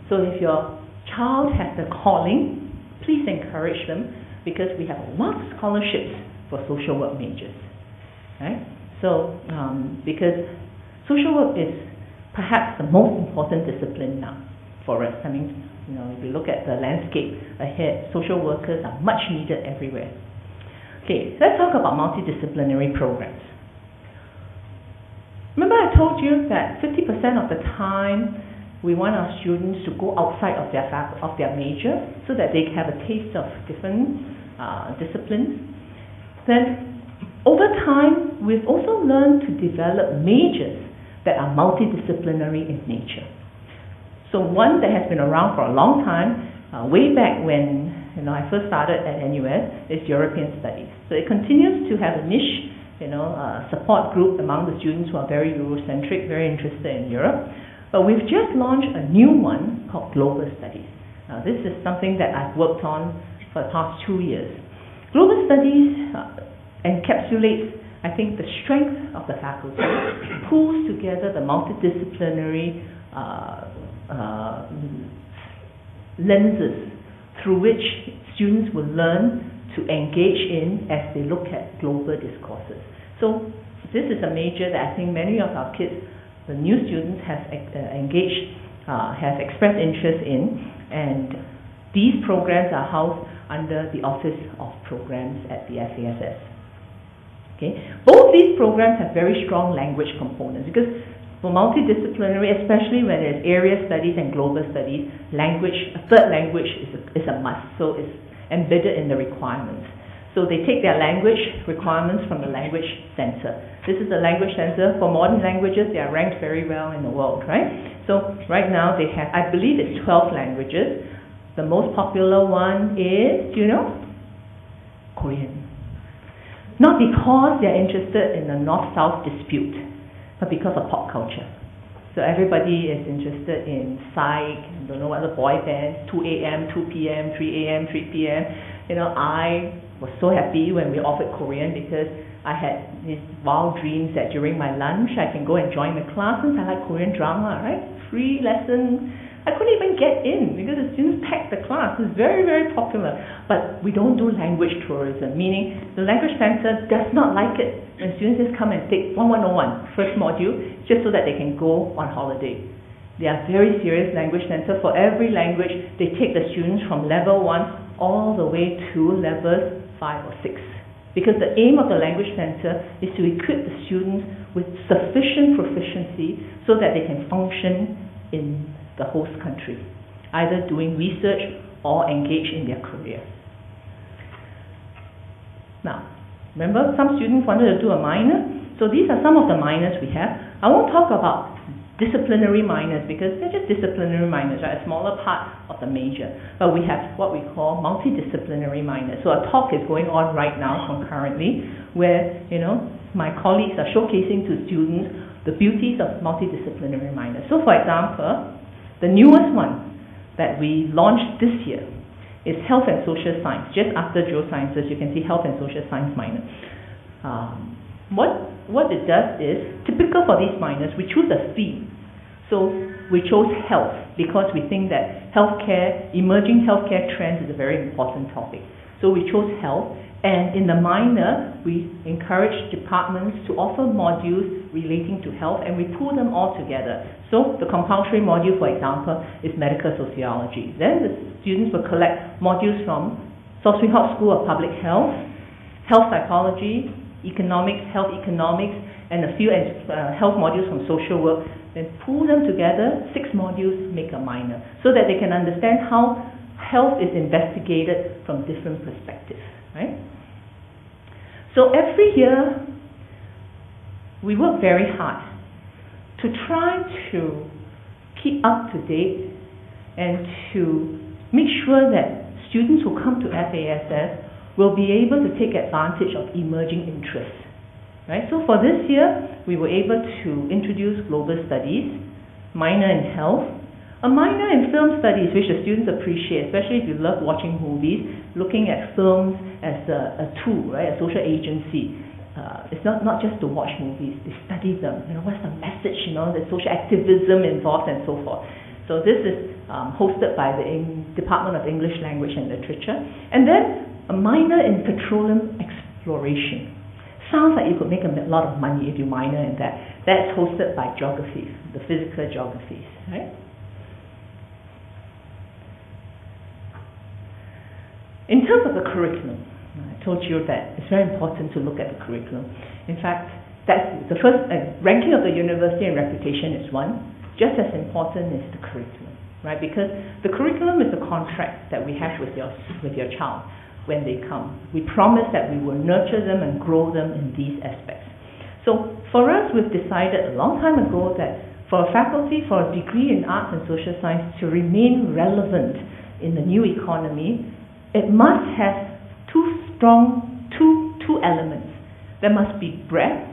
So if your child has the calling, please encourage them, because we have a lot of scholarships for social work majors, right? So, because social work is perhaps the most important discipline now for us. I mean, if you look at the landscape ahead, social workers are much needed everywhere. Okay, let's talk about multidisciplinary programs. Remember I told you that 50% of the time we want our students to go outside of their major so that they have a taste of different disciplines. Then over time, we've also learned to develop majors that are multidisciplinary in nature. So one that has been around for a long time, way back when I first started at NUS, is European Studies. So it continues to have a niche, support group among the students who are very Eurocentric, very interested in Europe. But we've just launched a new one called Global Studies. Now this is something that I've worked on for the past 2 years. Global Studies encapsulates, I think, the strength of the faculty, pulls together the multidisciplinary lenses through which students will learn to engage in as they look at global discourses. So this is a major that I think many of our kids, the new students, have engaged, have expressed interest in, and these programs are housed under the Office of Programs at the FASS. Okay? Both these programs have very strong language components, because for multidisciplinary, especially when there's area studies and global studies, language, a third language is a must, so it's embedded in the requirements. So they take their language requirements from the language center. This is the language center. For modern languages, they are ranked very well in the world, right? So right now they have, I believe it's 12 languages. The most popular one is, do you know? Korean. Not because they're interested in the North-South dispute, but because of pop culture. So everybody is interested in psych, don't know what the boy bands, 2 a.m., 2 p.m., 3 a.m., 3 p.m. I was so happy when we offered Korean, because I had these wild dreams that during my lunch I can go and join the classes. I like Korean drama, right? Free lessons. I couldn't even get in because the students packed the class. It's very, very popular. But we don't do language tourism, meaning the language center does not like it when students just come and take 1101, first module, just so that they can go on holiday. They are very serious language center. For every language, they take the students from level 1 all the way to levels 5 or 6. Because the aim of the Language Center is to equip the students with sufficient proficiency so that they can function in the host country, either doing research or engage in their career. Now, remember some students wanted to do a minor, so these are some of the minors we have. I won't talk about disciplinary minors because they're just disciplinary minors, right? A smaller part of the major. But we have what we call multidisciplinary minors. So a talk is going on right now concurrently where, my colleagues are showcasing to students the beauties of multidisciplinary minors. So for example, the newest one that we launched this year is Health and Social Science. Just after Geosciences, you can see Health and Social Science minor. What it does is, typical for these minors, we choose a theme. So we chose health because we think that healthcare, emerging healthcare trends is a very important topic. So we chose health, and in the minor, we encourage departments to offer modules relating to health, and we pool them all together. So the compulsory module, for example, is medical sociology. Then the students will collect modules from Salisbury House School of Public Health, health psychology, economics, health economics, and a few health modules from social work. Then pool them together, 6 modules make a minor, so that they can understand how health is investigated from different perspectives, right? So every year, we work very hard to try to keep up to date and to make sure that students who come to FASS will be able to take advantage of emerging interests. Right? So for this year, we were able to introduce global studies, minor in health, a minor in film studies, which the students appreciate, especially if you love watching movies, looking at films as a tool, right? A social agency. It's not just to watch movies, they study them. What's the message, the social activism involved and so forth. So this is hosted by the Department of English Language and Literature. And then a minor in petroleum exploration. Sounds like you could make a lot of money if you minor in that. That's hosted by geographies, the physical geographies, right? In terms of the curriculum, I told you that it's very important to look at the curriculum. In fact, that's the first ranking of the university and reputation is one. Just as important is the curriculum, right? Because the curriculum is the contract that we have with your child when they come. We promise that we will nurture them and grow them in these aspects. So for us, we've decided a long time ago that for a faculty, for a degree in arts and social science to remain relevant in the new economy, it must have two elements. There must be breadth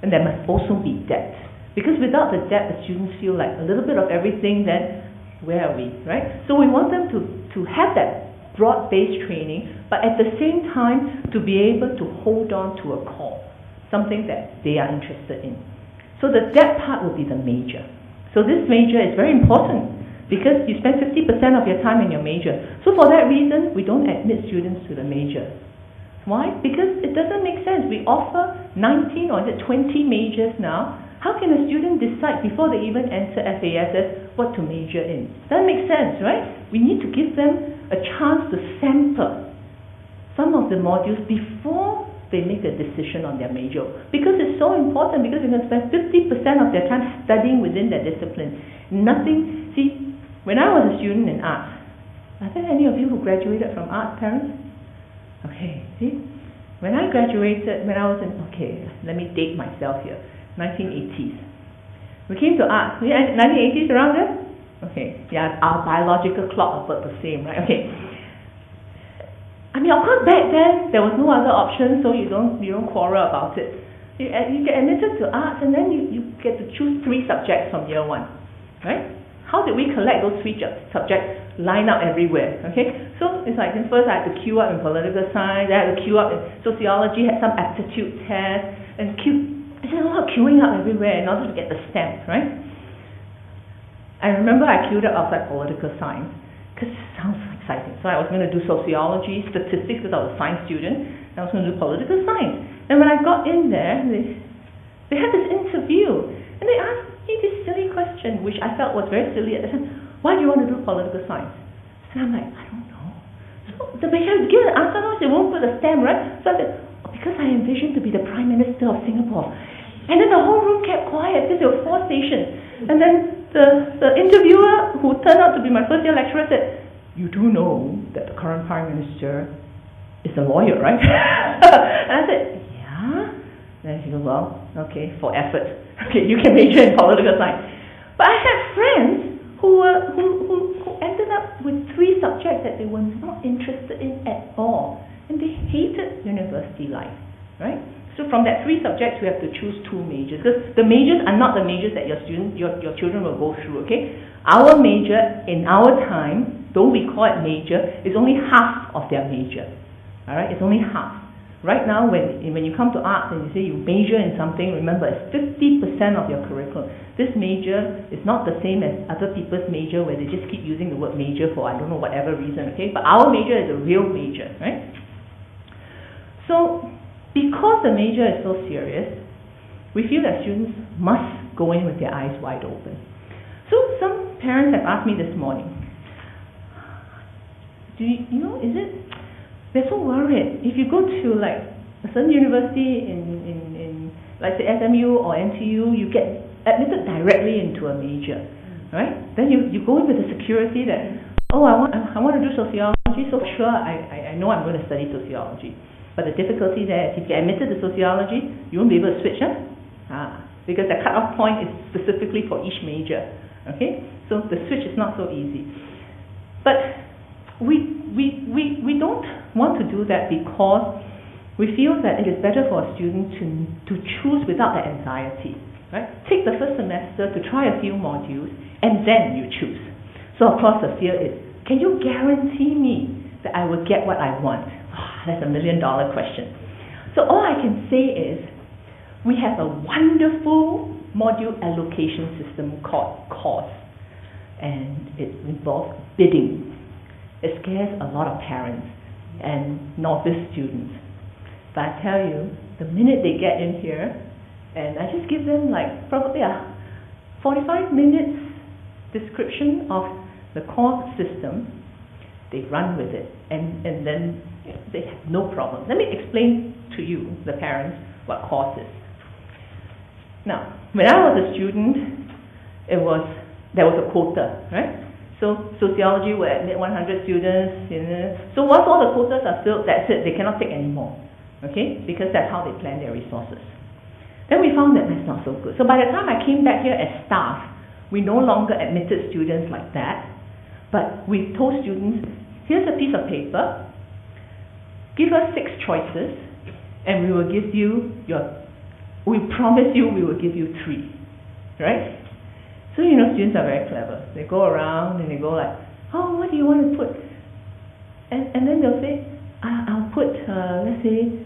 and there must also be depth. Because without the depth, the students feel like a little bit of everything, then where are we, right? So we want them to have that broad-based training, but at the same time to be able to hold on to a core, something that they are interested in. So the depth part will be the major. So this major is very important because you spend 50% of your time in your major. So for that reason, we don't admit students to the major. Why? Because it doesn't make sense. We offer 19 or 20 majors now. How can a student decide before they even enter FASS what to major in? That makes sense, right? We need to give them a chance to sample some of the modules before they make a decision on their major. Because it's so important, because they're going to spend 50% of their time studying within their discipline. See, when I was a student in arts, are there any of you who graduated from arts, parents? Okay, see? When I graduated, let me date myself here, 1980s. We came to arts, 1980s around there? Okay, yeah, our biological clock about the same, right? Okay. I mean, of course, back then, there was no other option, so you don't quarrel about it. You get admitted to arts, and then you get to choose 3 subjects from year 1, right? How did we collect those 3 subjects? Line up everywhere, okay? So it's like, first I had to queue up in political science, I had to queue up in sociology, had some aptitude test, and I did a lot of queuing up everywhere in order to get the stamp, right? I remember I queued up outside political science, because it sounds exciting. So I was going to do sociology, statistics, because I was a science student, and I was going to do political science. And when I got in there, they had this interview, and they asked me this silly question, which I felt was very silly at the time. Why do you want to do political science? And I'm like, I don't know. So they have to give an answer, otherwise they won't put a stamp, right? So I said, because I envisioned to be the Prime Minister of Singapore. And then the whole room kept quiet because there were 4 stations. And then the interviewer, who turned out to be my first year lecturer, said, "You do know that the current Prime Minister is a lawyer, right?" And I said, "Yeah." And she goes, "Well, okay, for effort. Okay, you can major in political science." But I had friends who ended up with 3 subjects that they were not interested in at all. And they hated university life, right? So from that 3 subjects, we have to choose 2 majors. Because the majors are not the majors that your children will go through, okay? Our major, in our time, though we call it major, is only half of their major. Alright, it's only half. Right now, when you come to arts and you say you major in something, remember it's 50% of your curriculum. This major is not the same as other people's major where they just keep using the word major for I don't know whatever reason, okay? But our major is a real major, right? So, because the major is so serious, we feel that students must go in with their eyes wide open. So some parents have asked me this morning, they're so worried. If you go to like a certain university in like the SMU or NTU, you get admitted directly into a major, right? Then you go in with the security that, oh, I want to do sociology, so sure I know I'm going to study sociology. But the difficulty there is if you get admitted to sociology, you won't be able to switch, because the cutoff point is specifically for each major. Okay? So the switch is not so easy. But we don't want to do that because we feel that it is better for a student to choose without that anxiety. Right? Take the first semester to try a few modules and then you choose. So of course the fear is, can you guarantee me that I will get what I want? That's $1 million question. So all I can say is, we have a wonderful module allocation system called course, and it involves bidding. It scares a lot of parents and novice students. But I tell you, the minute they get in here, and I just give them like probably a 45 minutes description of the course system, they run with it, and then they have no problem. Let me explain to you, the parents, what course is. Now, when I was a student, there was a quota, right? So sociology will admit 100 students. So once all the quotas are filled, that's it. They cannot take any more, okay? Because that's how they plan their resources. Then we found that that's not so good. So by the time I came back here as staff, we no longer admitted students like that, but we told students, here's a piece of paper, give us 6 choices, and we will give you we promise you we will give you 3, right? So students are very clever. They go around and they go like, oh, what do you want to put? And then they'll say, I'll put, let's say,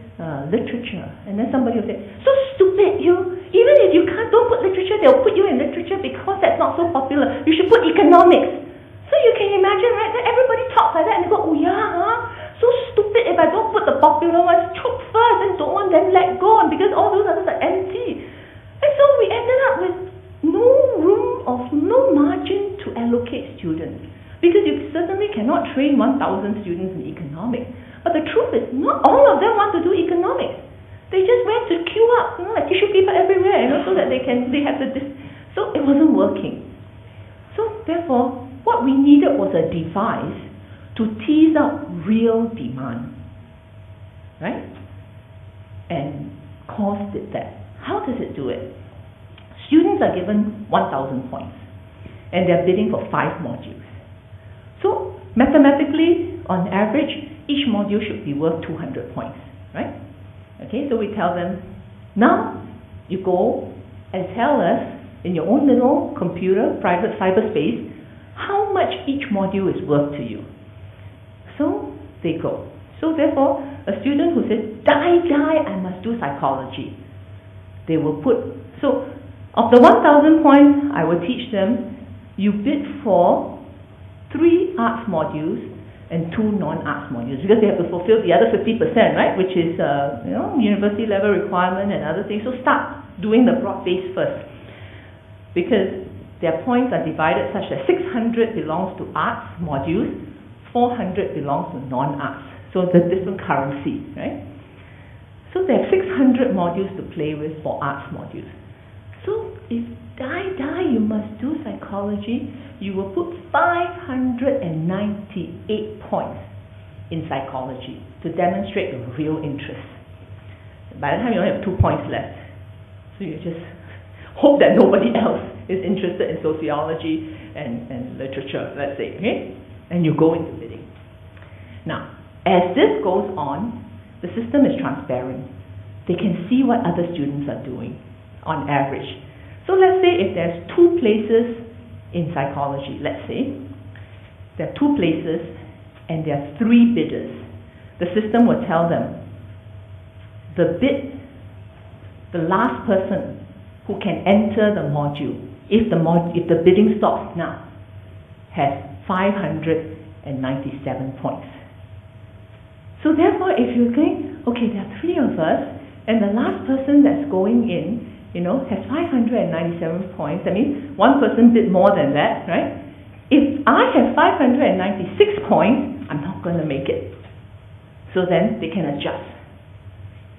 literature. And then somebody will say, so stupid, even if you don't put literature, they'll put you in literature because that's not so popular. You should put economics. So you can imagine, right, that everybody talks like that and they go, oh yeah, so stupid if I don't put the popular ones, choke first and don't want them let go, and because all those others are empty. And so we ended up with no margin to allocate students. Because you certainly cannot train 1,000 students in economics. But the truth is, not all of them want to do economics. They just went to queue up, like tissue paper everywhere, so that they have so it wasn't working. So therefore, what we needed was a device to tease out real demand, right? And course did that. How does it do it? Students are given 1,000 points, and they're bidding for 5 modules. So mathematically, on average, each module should be worth 200 points, right? Okay, so we tell them, now you go and tell us in your own little computer, private cyberspace, how much each module is worth to you. So they go. So therefore, a student who says, I must do psychology, they will put, so of the 1,000 points, I will teach them, you bid for 3 arts modules and 2 non-arts modules, because they have to fulfill the other 50%, right, which is university level requirement and other things. So start doing the broad base first, because their points are divided such that 600 belongs to arts modules, 400 belongs to non-arts. So it's a different currency, right? So they have 600 modules to play with for arts modules. So if you must do psychology, you will put 598 points in psychology to demonstrate your real interest. By the time you only have 2 points left, so you just hope that nobody else is interested in sociology and literature, let's say, okay? And you go into bidding. Now, as this goes on, the system is transparent. They can see what other students are doing on average. So let's say if there's 2 places in psychology, let's say, there are 2 places and there are 3 bidders. The system will tell them the last person who can enter the module, if the bidding stops now, has 597 points. So therefore, if you think, okay, there are 3 of us, and the last person that's going in, has 597 points, that means one person bid more than that, right? If I have 596 points, I'm not going to make it. So then they can adjust,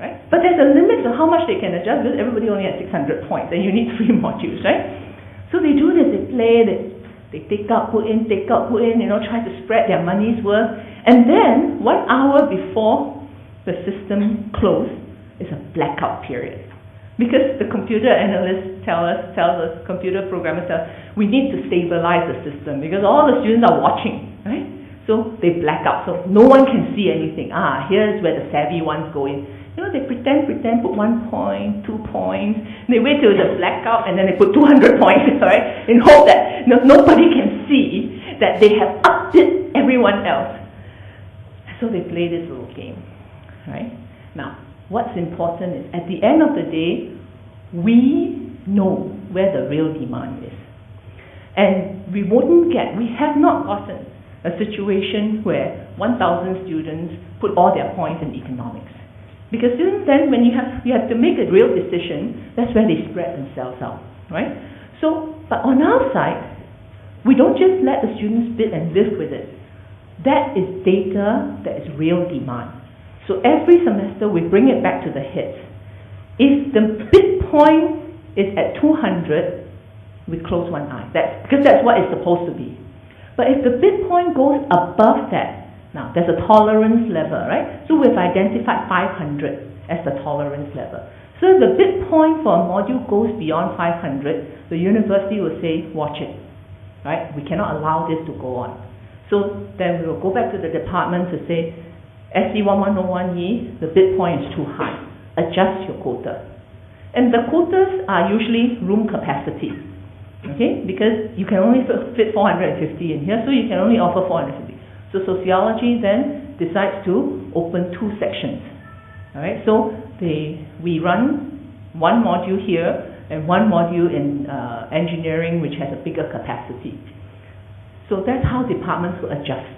right? But there's a limit to how much they can adjust, because everybody only has 600 points, and you need 3 modules, right? So they do this, they play, they take out, put in, try to spread their money's worth. And then 1 hour before the system closed is a blackout period. Because the computer analysts tells us, computer programmers tell us, we need to stabilize the system because all the students are watching, right? So they black out, so no one can see anything. Here's where the savvy ones go in. They pretend, put 1 point, 2 points. They wait till the blackout and then they put 200 points, right? In hope that nobody can see that they have outbid everyone else. So they play this little game, right? Now, what's important is at the end of the day, we know where the real demand is. And we have not gotten a situation where 1,000 students put all their points in economics. Because students then, when you have to make a real decision, that's where they spread themselves out, right? So, but on our side, we don't just let the students bid and live with it. That is data that is real demand. So every semester we bring it back to the heads. If the bid point is at 200, we close one eye. Because that's what it's supposed to be. But if the bid point goes above that, now there's a tolerance level, right? So we've identified 500 as the tolerance level. So if the bid point for a module goes beyond 500, the university will say, watch it, right? We cannot allow this to go on. So then we will go back to the department to say, SC1101E, the bid point is too high. Adjust your quota. And the quotas are usually room capacity, okay? Because you can only fit 450 in here, so you can only offer 450. So sociology then decides to open 2 sections, all right? So we run 1 module here and 1 module in engineering, which has a bigger capacity. So that's how departments will adjust.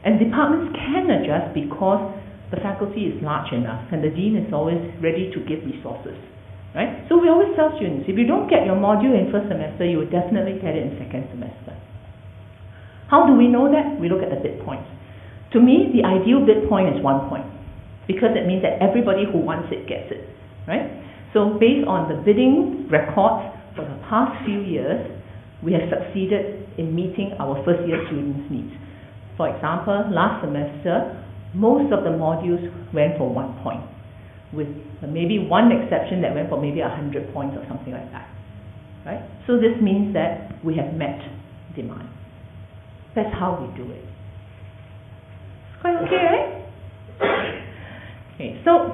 And departments can adjust because the faculty is large enough and the dean is always ready to give resources, right? So we always tell students, if you don't get your module in first semester, you will definitely get it in second semester. How do we know that? We look at the bid points. To me, the ideal bid point is 1 point because it means that everybody who wants it gets it, right? So based on the bidding records for the past few years, we have succeeded in meeting our first year students' needs. For example, last semester, most of the modules went for 1 point, with maybe 1 exception that went for maybe 100 points or something like that, right? So this means that we have met demand. That's how we do it. It's quite okay, right? Okay, so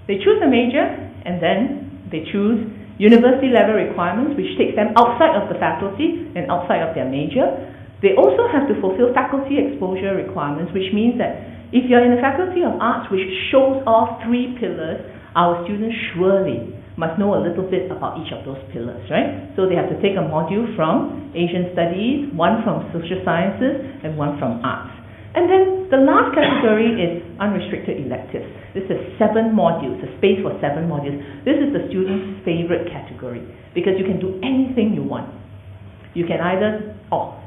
they choose a major and then they choose university level requirements, which takes them outside of the faculty and outside of their major. They also have to fulfill faculty exposure requirements, which means that if you're in the Faculty of Arts, which shows off 3 pillars, our students surely must know a little bit about each of those pillars, right? So they have to take a module from Asian Studies, 1 from Social Sciences, and 1 from Arts. And then the last category is unrestricted electives. This is 7 modules, a space for 7 modules. This is the student's favorite category because you can do anything you want. You can either,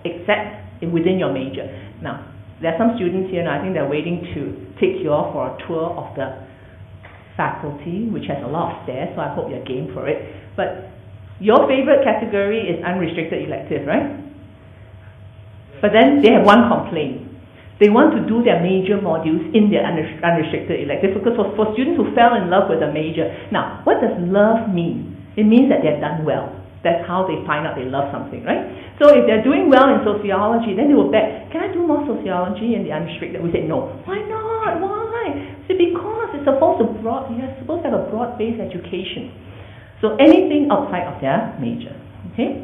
except within your major. Now, there are some students here, and I think they're waiting to take you all for a tour of the faculty, which has a lot of stairs, so I hope you're game for it. But your favorite category is unrestricted elective, right? But then they have one complaint. They want to do their major modules in their unrestricted elective, because for students who fell in love with a major. Now, what does love mean? It means that they're done well. That's how they find out they love something, right? So if they're doing well in sociology, then they will bet, can I do more sociology in the unrestricted? We say, no. Why not? Why? So because it's supposed to you're supposed to have a broad-based education. So anything outside of their major, okay?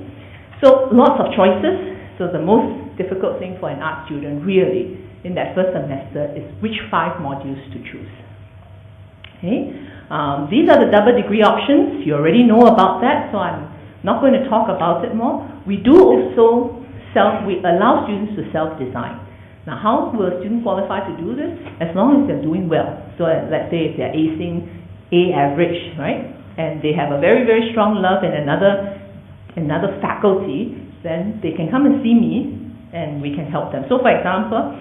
So lots of choices. So the most difficult thing for an art student really in that first semester is which 5 modules to choose. Okay? These are the double degree options. You already know about that, so I'm not going to talk about it more. We do also we allow students to self-design. Now, how will a student qualify to do this? As long as they're doing well. So let's say if they're acing A average, right? And they have a very, very strong love in another faculty, then they can come and see me and we can help them. So for example,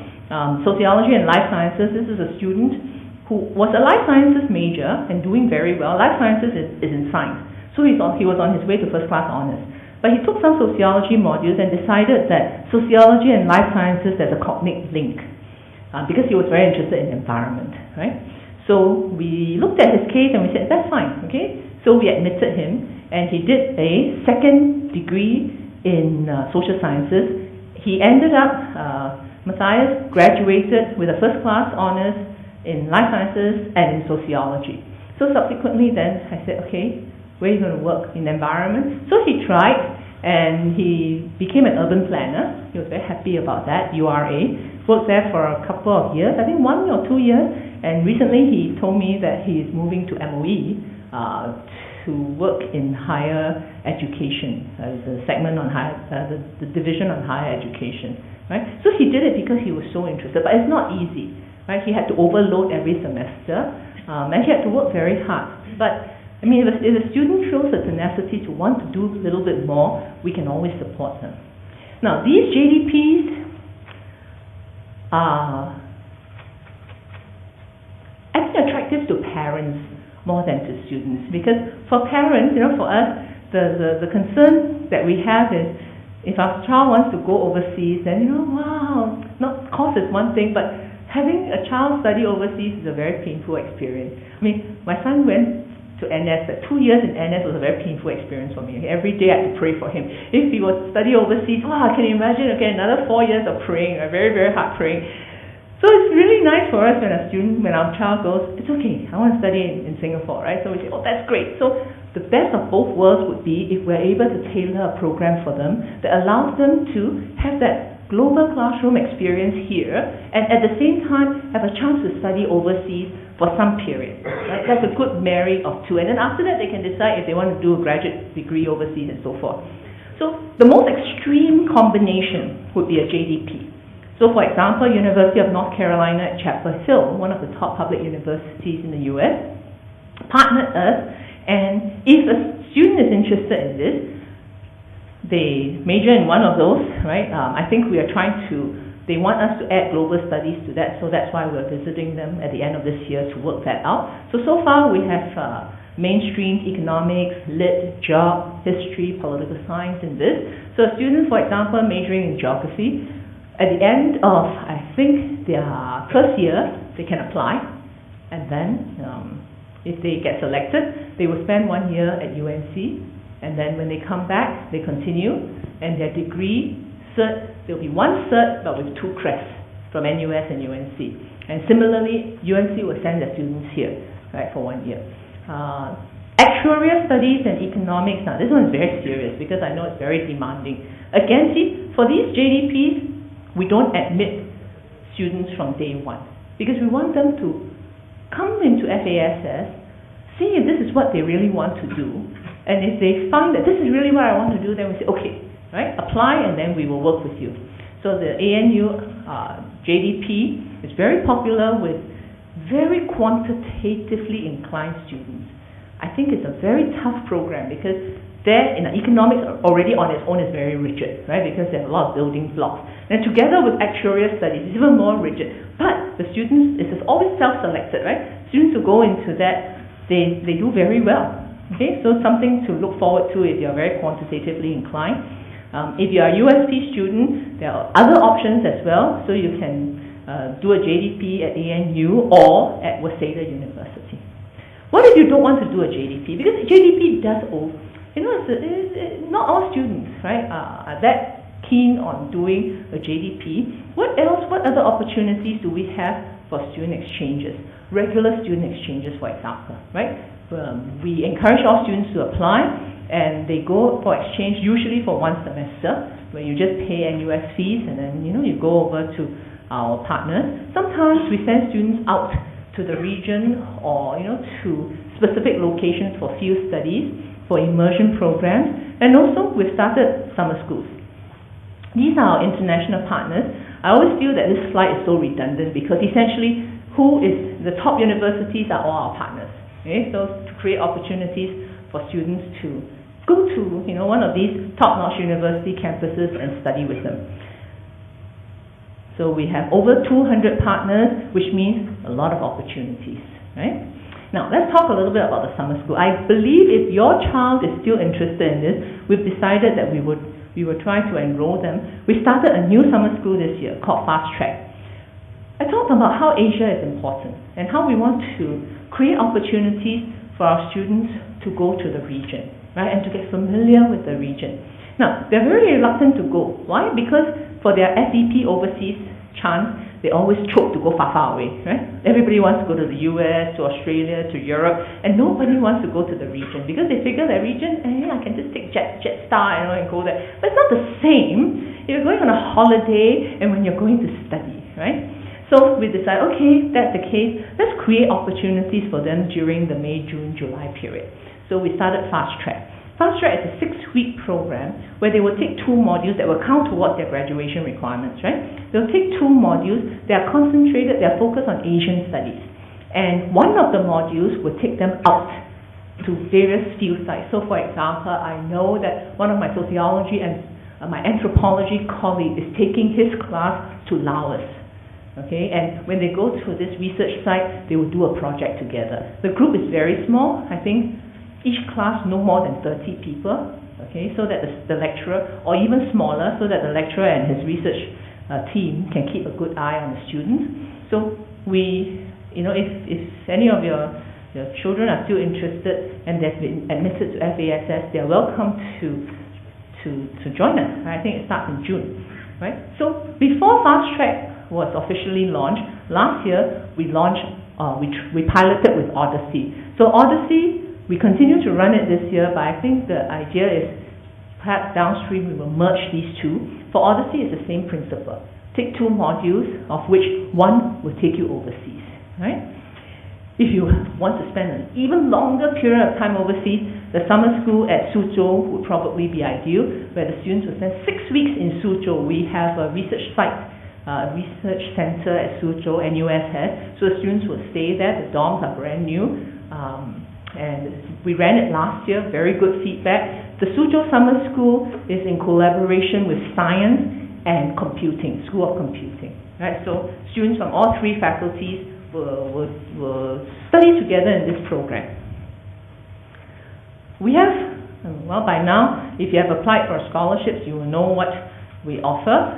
sociology and life sciences, this is a student who was a life sciences major and doing very well. Life sciences is in science. So he was on his way to first class honors. But he took some sociology modules and decided that sociology and life sciences has a cognitive link because he was very interested in environment, right? So we looked at his case and we said, that's fine, okay? So we admitted him and he did a second degree in social sciences. He ended up, Matthias graduated with a first class honors in life sciences and in sociology. So subsequently then I said, okay, where are you going to work? In environment? So he tried and he became an urban planner. He was very happy about that, URA. Worked there for a couple of years, I think 1 or 2 years, and recently he told me that he is moving to MOE to work in higher education, the segment on the division on higher education, right? So he did it because he was so interested, but it's not easy, right? He had to overload every semester, and he had to work very hard. But I mean, if a student shows the tenacity to want to do a little bit more, we can always support them. Now, these JDPs are, I think, attractive to parents more than to students, because for parents, for us, the concern that we have is if our child wants to go overseas, then wow, not cost is one thing, but having a child study overseas is a very painful experience. I mean, my son went to NS, 2 years in NS was a very painful experience for me. Every day I had to pray for him. If he was to study overseas, can you imagine, another 4 years of praying, very, very hard praying. So it's really nice for us when our child goes, it's okay, I want to study in Singapore, right? So we say, that's great. So the best of both worlds would be if we're able to tailor a program for them that allows them to have that global classroom experience here and at the same time have a chance to study overseas for some period. Right? That's a good marry of two. And then after that, they can decide if they want to do a graduate degree overseas and so forth. So the most extreme combination would be a JDP. So for example, University of North Carolina at Chapel Hill, one of the top public universities in the US, partnered us, and if a student is interested in this, they major in one of those, right? I think we are they want us to add global studies to that, so that's why we're visiting them at the end of this year to work that out. So far we have mainstream economics, lit, job, history, political science in this. So students, for example, majoring in geography, at the end of, I think, their first year, they can apply, and then if they get selected, they will spend 1 year at UNC, and then when they come back, they continue, and their degree, cert, there will be one cert, but with 2 crests from NUS and UNC. And similarly, UNC will send their students here, right, for 1 year. Actuarial studies and economics, now this one is very serious because I know it's very demanding. Again, see, for these JDPs, we don't admit students from day one because we want them to come into FASS, see if this is what they really want to do, and if they find that this is really what I want to do, then we say, okay, right, apply and then we will work with you. So the ANU JDP is very popular with very quantitatively inclined students. I think it's a very tough program because economics already on its own is very rigid, right? Because there's a lot of building blocks. And together with actuarial studies, it's even more rigid. But the students, it's always self-selected, right? Students who go into that they do very well. Okay, so something to look forward to if you're very quantitatively inclined. If you are a USP student, there are other options as well. So you can do a JDP at ANU or at Waseda University. What if you don't want to do a JDP? Because JDP does, not all students, right, are that keen on doing a JDP. What other opportunities do we have for student exchanges? Regular student exchanges, for example, right? We encourage all students to apply, and they go for exchange usually for 1 semester, where you just pay NUS fees, and then you go over to our partners. Sometimes we send students out to the region or to specific locations for field studies, for immersion programs, and also we've started summer schools. These are our international partners. I always feel that this slide is so redundant because essentially the top universities are all our partners. Okay? So to create opportunities for students to go to one of these top-notch university campuses and study with them. So we have over 200 partners, which means a lot of opportunities, right? Now let's talk a little bit about the summer school. I believe if your child is still interested in this, we've decided that we would try to enroll them. We started a new summer school this year called Fast Track. I talked about how Asia is important and how we want to create opportunities for our students to go to the region, right, and to get familiar with the region. Now, they're very reluctant to go. Why? Because for their SEP overseas chance, they always choke to go far, far away, right? Everybody wants to go to the US, to Australia, to Europe, and nobody wants to go to the region because they figure that region, I can just take Jetstar, and go there. But it's not the same. You're going on a holiday and when you're going to study, right? So we decided, okay, that's the case, let's create opportunities for them during the May, June, July period. So we started Fast Track. Fast Track is a 6-week program where they will take 2 modules that will count towards their graduation requirements, right? They'll take 2 modules, they are concentrated, they are focused on Asian studies. And one of the modules will take them out to various field sites. So for example, I know that one of my sociology and my anthropology colleague is taking his class to Laos. Okay, and when they go to this research site, they will do a project together. The group is very small. I think each class no more than 30 people. Okay, so that the lecturer, or even smaller, so that the lecturer and his research team can keep a good eye on the students. So we, if any of your children are still interested and they've been admitted to FASS, they are welcome to join us. I think it starts in June, right? So before Fast Track was officially launched, last year we launched, we piloted with Odyssey. So Odyssey, we continue to run it this year, but I think the idea is perhaps downstream we will merge these two. For Odyssey, it's the same principle. Take 2 modules, of which one will take you overseas, right? If you want to spend an even longer period of time overseas, the summer school at Suzhou would probably be ideal, where the students will spend 6 weeks in Suzhou. We have a research site, research center at Suzhou, NUS has, so the students will stay there. The dorms are brand new, and we ran it last year, very good feedback. The Suzhou Summer School is in collaboration with Science and Computing, School of Computing, right? So students from all 3 faculties will study together in this program. We have, well, by now, if you have applied for scholarships, you will know what we offer.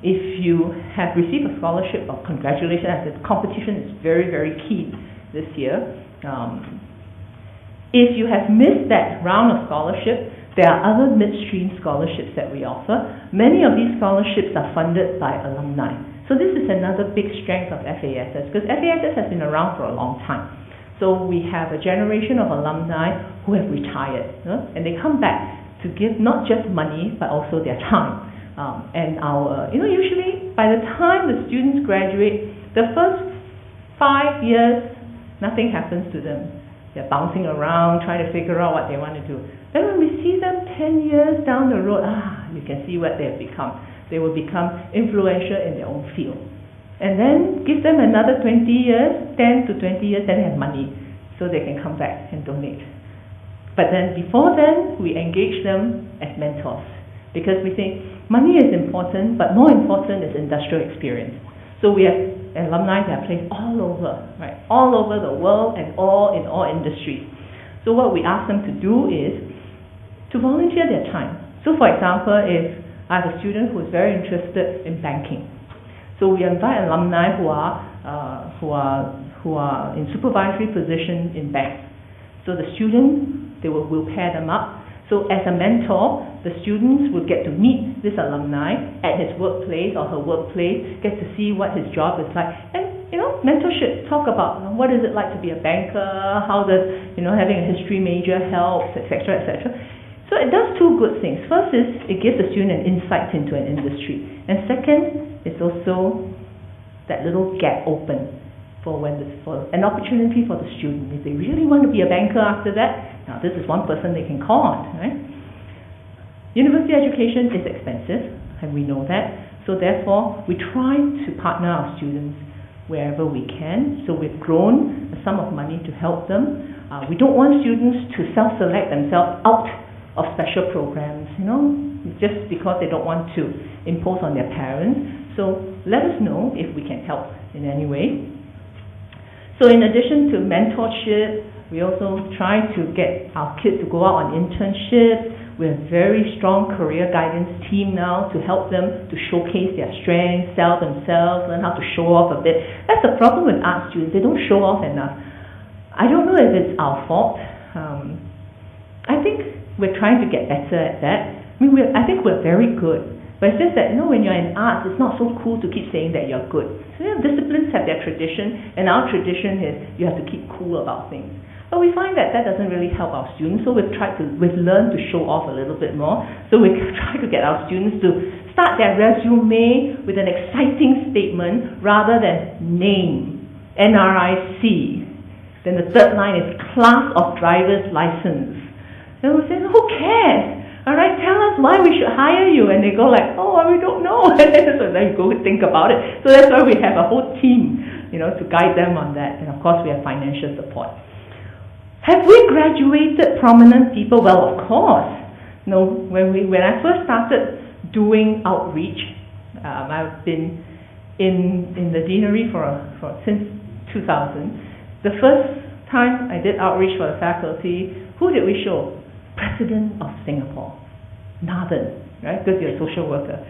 If you have received a scholarship, congratulations, as the competition is very, very keen this year. If you have missed that round of scholarship, there are other midstream scholarships that we offer. Many of these scholarships are funded by alumni. So this is another big strength of FASS, because FASS has been around for a long time. So we have a generation of alumni who have retired, and they come back to give not just money, but also their time. And our, usually by the time the students graduate, the first 5 years, nothing happens to them. They're bouncing around, trying to figure out what they want to do. Then when we see them 10 years down the road, you can see what they have become. They will become influential in their own field. And then give them another 20 years, 10 to 20 years, then they have money, so they can come back and donate. But then before then, we engage them as mentors, because we think money is important, but more important is industrial experience. So we have alumni that are placed all over, right? All over the world and all in all industries. So what we ask them to do is to volunteer their time. So for example, if I have a student who is very interested in banking, so we invite alumni who are in supervisory positions in banks. So the student, we'll pair them up. So as a mentor, the students will get to meet this alumni at his workplace or her workplace, get to see what his job is like. And, mentorship, talk about what is it like to be a banker, how does, having a history major helps, etc., etc. So it does two good things. First is it gives the student an insight into an industry. And second, it's also that little gap open for an opportunity for the student. If they really want to be a banker after that, now this is one person they can call on, right? University education is expensive, and we know that. So therefore, we try to partner our students wherever we can. So we've grown a sum of money to help them. We don't want students to self-select themselves out of special programs, just because they don't want to impose on their parents. So let us know if we can help in any way. So in addition to mentorship, we also try to get our kids to go out on internships. We have a very strong career guidance team now to help them to showcase their strengths, sell themselves, learn how to show off a bit. That's the problem with art students. They don't show off enough. I don't know if it's our fault. I think we're trying to get better at that. I think we're very good. But it's just that, when you're in arts, it's not so cool to keep saying that you're good. So disciplines have their tradition, and our tradition is you have to keep cool about things. But we find that doesn't really help our students, so we've learned to show off a little bit more. So we try to get our students to start their resume with an exciting statement rather than name, NRIC. Then the third line is class of driver's license. And we say, who cares? All right, tell us why we should hire you. And they go like, we don't know. So then you go think about it. So that's why we have a whole team, to guide them on that. And of course, we have financial support. Have we graduated prominent people? Well, of course. When I first started doing outreach, I've been in the deanery since 2000. The first time I did outreach for the faculty, who did we show? President of Singapore, Nathan, right? Because you're a social worker.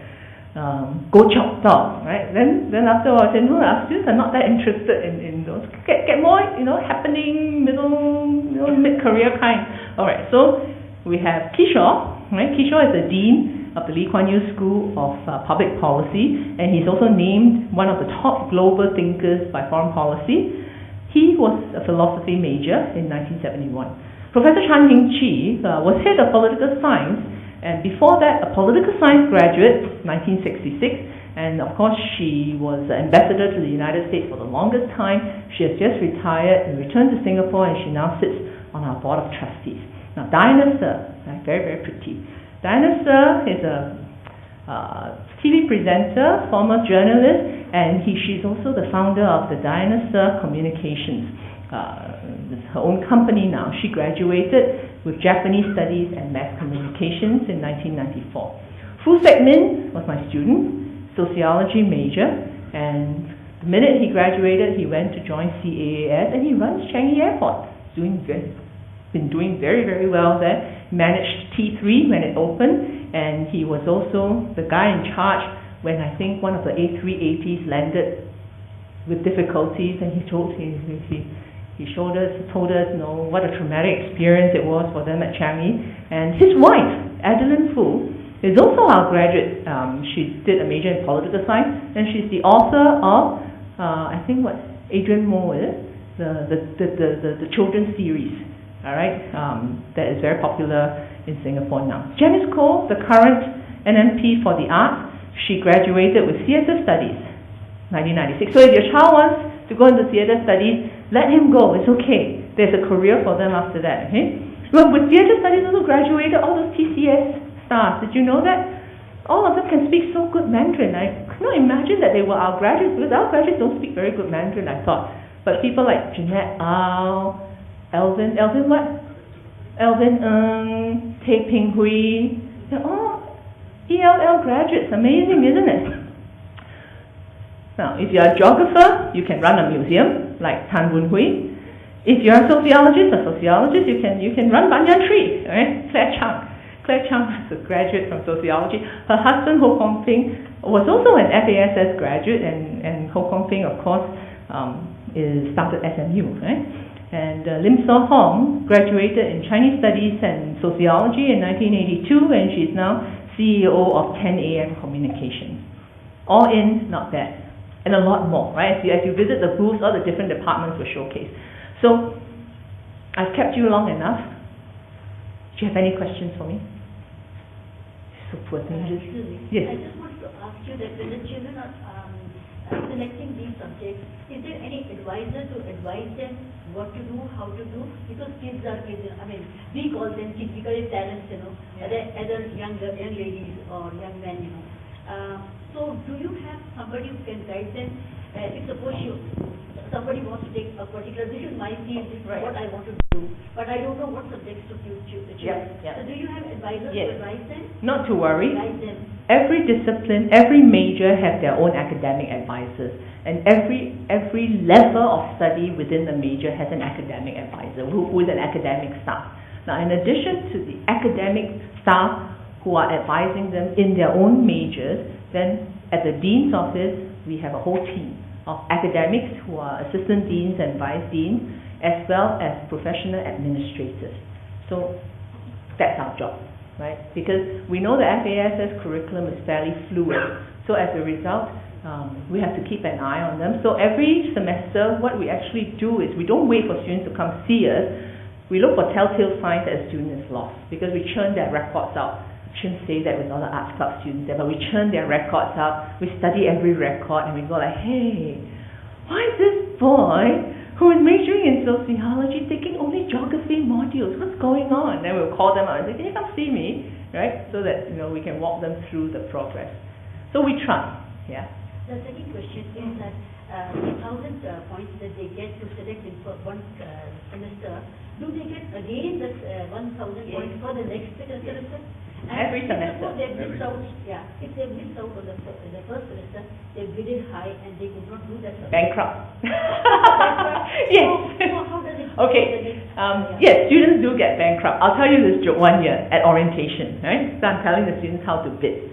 Go Chok Tok, right? Then after a while, I said, no, our students are not that interested in those. Get more, happening, mid-career kind. All right, so we have Kishore, right? Kishore is the dean of the Lee Kuan Yew School of Public Policy, and he's also named one of the top global thinkers by Foreign Policy. He was a philosophy major in 1971. Professor Chan Hing Chi was head of political science, and before that a political science graduate, 1966, and of course she was ambassador to the United States for the longest time. She has just retired and returned to Singapore, and she now sits on our board of trustees. Now Diana Sir, very, very pretty. Diana Sir is a TV presenter, former journalist, and she's also the founder of the Diana Sir Communications. It's her own company now. She graduated with Japanese Studies and Mass Communications in 1994. Fu Sek Min was my student, sociology major, and the minute he graduated, he went to join CAAS, and he runs Changi Airport. Been doing very, very well there. Managed T3 when it opened, and he was also the guy in charge when I think one of the A380s landed with difficulties, and he told us, what a traumatic experience it was for them at Changi. And his wife, Adeline Fu, is also our graduate. She did a major in political science, and she's the author of, Adrian Moore is, the children's series, all right, that is very popular in Singapore now. Janice Koh, the current NMP for the arts, she graduated with theatre studies, 1996. So if your child wants to go into theatre studies, let him go. It's okay. There's a career for them after that. Okay. Well, with theatre studies also graduated all those TCS stars. Did you know that? All of them can speak so good Mandarin. I could not imagine that they were our graduates, because our graduates don't speak very good Mandarin, I thought. But people like Jeanette Au, Elvin Ng, Tay Ping Hui, they're all ELL graduates. Amazing, isn't it? Now, if you're a geographer, you can run a museum, like Tan Boon Hui. If you're a sociologist, you can run Banyan Tree, right? Claire Chang is a graduate from sociology. Her husband, Ho Kwon Ping, was also an FASS graduate, and Ho Kwon Ping, of course, started SMU, right? And Lim So Hong graduated in Chinese Studies and Sociology in 1982, and she's now CEO of 10am Communications. All in, not bad. And a lot more, right? As you visit the booths, all the different departments were showcased. So, I've kept you long enough. Do you have any questions for me? So poor thing. Yes. I just wanted to ask you that when the children are selecting these subjects, is there any advisor to advise them what to do, how to do? Because kids are kids. I mean, we call them kids, we call it talents, other young ladies or young men, So do you have somebody who can guide them? If suppose somebody wants to take a particular, this is my field, this is what I want to do, but I don't know what subjects to choose. So do you have advisors to advise them? Not to worry. Guide them. Every discipline, every major has their own academic advisors, and every level of study within the major has an academic advisor who is an academic staff. Now, in addition to the academic staff who are advising them in their own majors, then at the dean's office we have a whole team of academics who are assistant deans and vice deans, as well as professional administrators. So that's our job, right? Because we know the FASS curriculum is fairly fluid. So as a result, we have to keep an eye on them. So every semester, what we actually do is we don't wait for students to come see us. We look for telltale signs that a student is lost, because we churn their records out. Shouldn't say that with all the arts club students there, but we churn their records out, we study every record, and we go like, hey, why is this boy who is majoring in sociology taking only geography modules? What's going on? Then we'll call them out and say, can you come see me? Right? So that we can walk them through the progress. So we try. Yeah. The second question is that the 1,000 points that they get to select in for one semester, do they get again that 1,000 points for the next semester? Every semester. If they missed out, if they missed out on the first semester, they bidded high and they could not do that. Bankrupt. Yes. So how does it? Okay. Yes, students do get bankrupt. I'll tell you this joke one year at orientation, right? So I'm telling the students how to bid.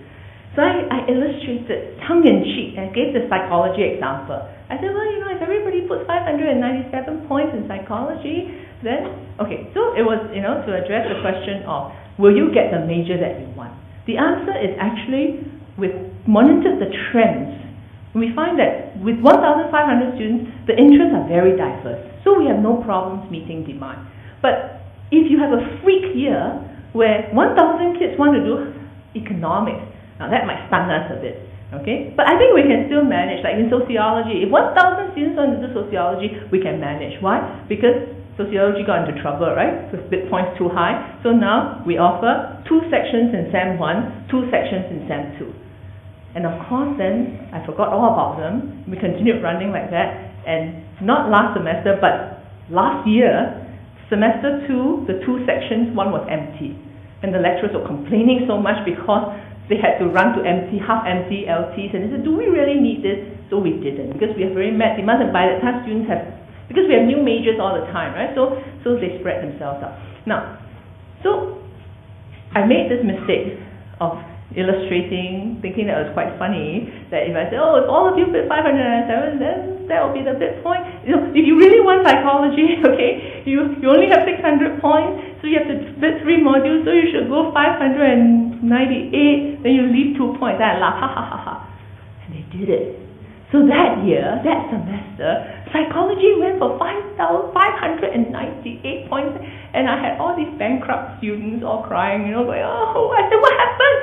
So I illustrated tongue-in-cheek and gave the psychology example. I said, well, if everybody puts 597 points in psychology, then, okay, so it was, to address the question of, will you get the major that you want? The answer is actually, we've monitored the trends. We find that with 1,500 students, the interests are very diverse. So we have no problems meeting demand. But if you have a freak year where 1,000 kids want to do economics, now that might stun us a bit, okay? But I think we can still manage. Like in sociology, if 1,000 students want to do sociology, we can manage. Why? Because sociology got into trouble, right? With bid points too high. So now we offer 2 sections in SEM 1, 2 sections in SEM 2. And of course then, I forgot all about them. We continued running like that. And not last semester, but last year, semester 2, the 2 sections, 1 was empty. And the lecturers were complaining so much because they had to run to empty, half empty LTs, and they said, do we really need this? So we didn't, because we have very met demand, and by that time students have, because we have new majors all the time, right? So they spread themselves out. Now, so I made this mistake of illustrating, thinking that it was quite funny, that if I say, if all of you bid 597, then that will be the bid point. If you really want psychology, okay, you only have 600 points, so you have to bid 3 modules, so you should go 598, then you leave 2 points. Then I laugh, ha ha ha ha. And they did it. So that year, that semester, psychology went for 598 points, and I had all these bankrupt students all crying, going, I said, what happened?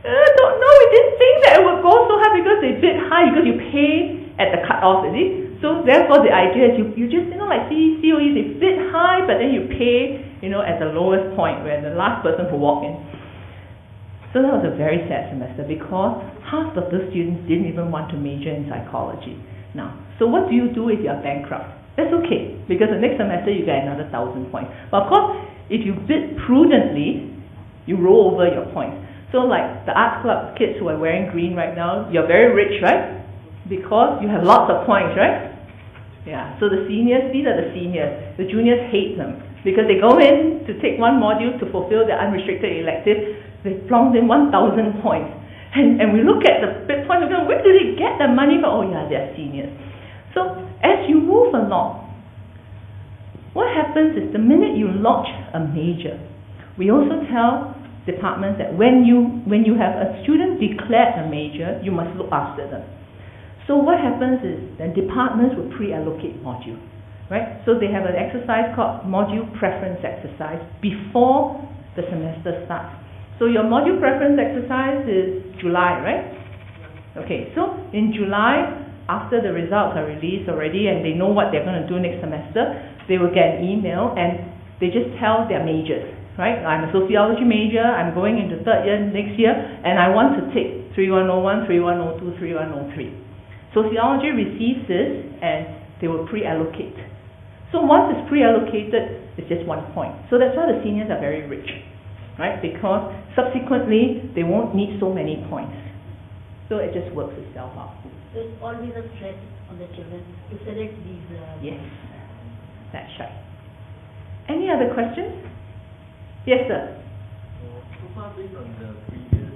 I don't know, we didn't think that it would go so high because they bid high, because you pay at the cutoff, is it? So therefore the idea is you just, like COE, they bid high, but then you pay, at the lowest point where the last person who walked in. So that was a very sad semester because half of the students didn't even want to major in psychology. Now, so what do you do if you're bankrupt? That's okay, because the next semester you get another 1,000 points. But of course, if you bid prudently, you roll over your points. So like the arts club kids who are wearing green right now, you're very rich, right? because you have lots of points, right? Yeah, so the seniors, these are the seniors. The juniors hate them because they go in to take one module to fulfill their unrestricted elective. They plonked in 1,000 points. And we look at the bit points and go, where do they get the money from? Oh yeah, they're seniors. So as you move along, what happens is the minute you launch a major, we also tell departments that when you have a student declared a major, you must look after them. So what happens is that departments will pre-allocate module, right? So they have an exercise called module preference exercise before the semester starts. So your module preference exercise is July, right? Okay, so in July, after the results are released already and they know what they're going to do next semester, they will get an email and they just tell their majors, right? I'm a sociology major, I'm going into third year next year, and I want to take 3101, 3102, 3103. Sociology receives this and they will pre-allocate. So once it's pre-allocated, it's just 1 point. So that's why the seniors are very rich, right? Because subsequently, they won't need so many points. So it just works itself out. So it's always a stress on the children to select these... Yes, that's right. Any other questions? Yes, sir. So far, based on the previous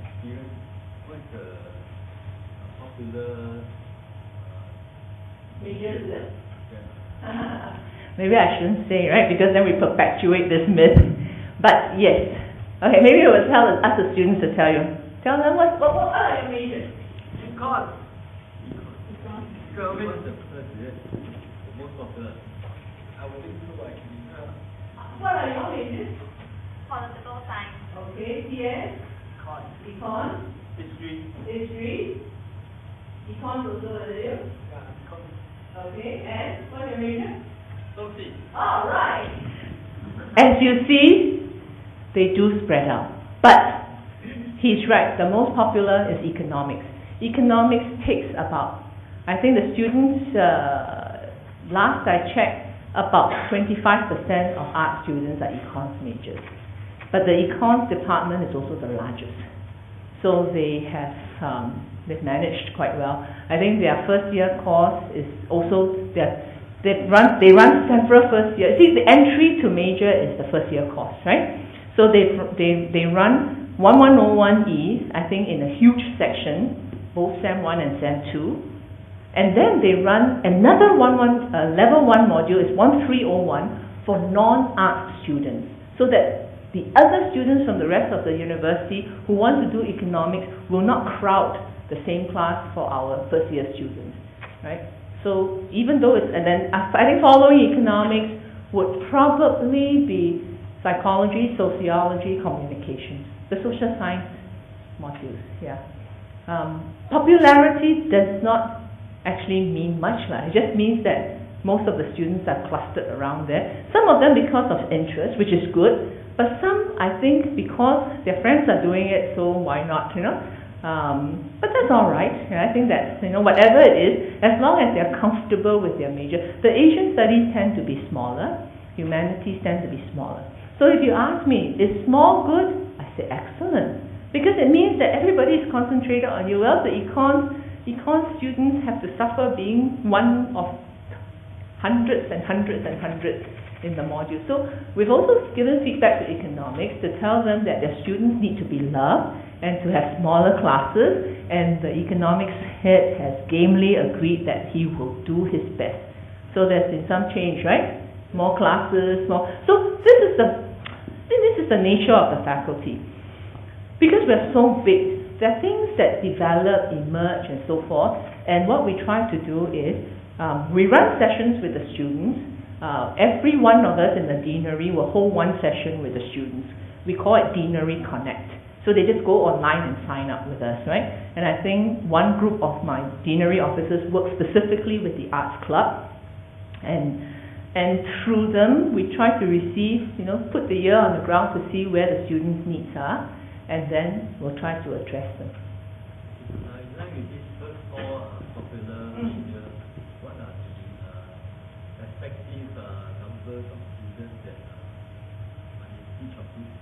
experience, what's the popular majors? Yeah. Maybe I shouldn't say, right? Because then we perpetuate this myth. But yes. Okay, maybe it will ask the students to tell you. Tell them what are your majors? Econ. What's the first, the most popular? I would think so, actually. What are your majors? Political science. Okay, yes. Econ. History. Econ also earlier. Yeah, econ. Okay, and what's your major? Social. All right. As you see, they do spread out. But he's right, the most popular is economics. Economics takes about, I think the students, last I checked, about 25% of art students are econs majors. But the econs department is also the largest. So they have, they've managed quite well. I think their first year course is also, they run several first year. See, the entry to major is the first year course, right? So they run 1101E, I think in a huge section, both SEM 1 and SEM 2. And then they run another level 1 module, is 1301, for non-art students. So that the other students from the rest of the university who want to do economics will not crowd the same class for our first year students, right? So even though it's, and then I think following economics would probably be psychology, sociology, communications, the social science modules, yeah. Popularity does not actually mean much. It just means that most of the students are clustered around there. Some of them because of interest, which is good, but some, I think, because their friends are doing it, so why not, you know? But that's all right. I think that, you know, whatever it is, as long as they're comfortable with their major. The Asian studies tend to be smaller, humanities tend to be smaller. So if you ask me, is small good? I say excellent, because it means that everybody is concentrated on you. Well, the econ students have to suffer being one of hundreds and hundreds and hundreds in the module. So we've also given feedback to economics to tell them that their students need to be loved and to have smaller classes, and the economics head has gamely agreed that he will do his best. So there's been some change, right? More classes, more. So this is the nature of the faculty. Because we're so big, there are things that develop, emerge, and so forth. And what we try to do is we run sessions with the students. Every one of us in the deanery will hold one session with the students. We call it Deanery Connect. So they just go online and sign up with us, right? And I think one group of my deanery officers work specifically with the arts club, and through them we try to receive, you know, put the ear on the ground to see where the students' needs are, and then we'll try to address them. In line with this first four popular majors, what are the respective numbers of students that are in each of these?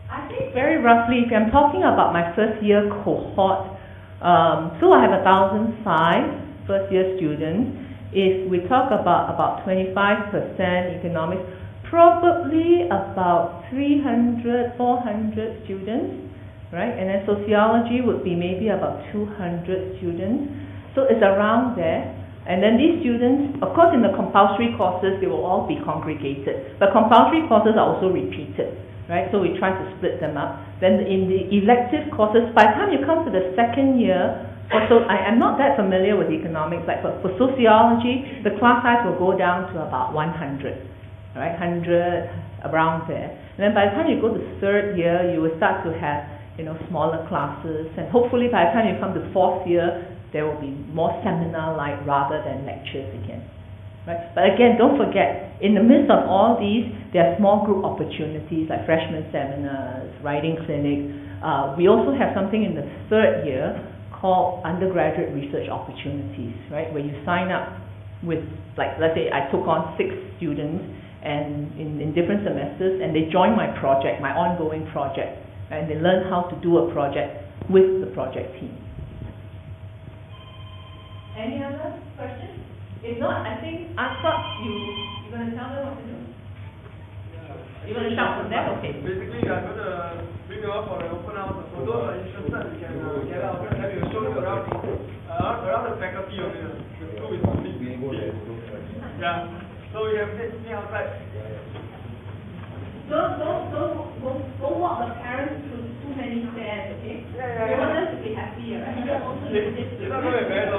I think very roughly, if I'm talking about my first year cohort, So I have 1,005 first year students. If we talk about 25% economics, probably about 300, 400 students, right? And then sociology would be maybe about 200 students. So it's around there. And then these students, of course in the compulsory courses, they will all be congregated. But compulsory courses are also repeated, right? So we try to split them up. Then in the elective courses, by the time you come to the second year, I am not that familiar with economics, like for sociology, the class size will go down to about 100, right? 100, around there. And then by the time you go to third year, you will start to have, smaller classes. And hopefully by the time you come to fourth year, there will be more seminar-like rather than lectures again. Right? But again, don't forget, in the midst of all these, there are small group opportunities like freshman seminars, writing clinics. We also have something in the third year called undergraduate research opportunities, right? Where you sign up with, like, let's say I took on 6 students and in different semesters, and they join my project, my ongoing project, and they learn how to do a project with the project team. Any other questions? If not, I thought you're going to tell them what to do. You're going to shout from there? Okay. Basically, I'm going to bring you up for an open house. For those who are interested, you can get out and have you show them around the faculty of the school is complete. Yeah. So we have this thing outside. Don't walk the parents through too many stairs, okay? Yeah. We want them to be happy, right? It's not going to be very long.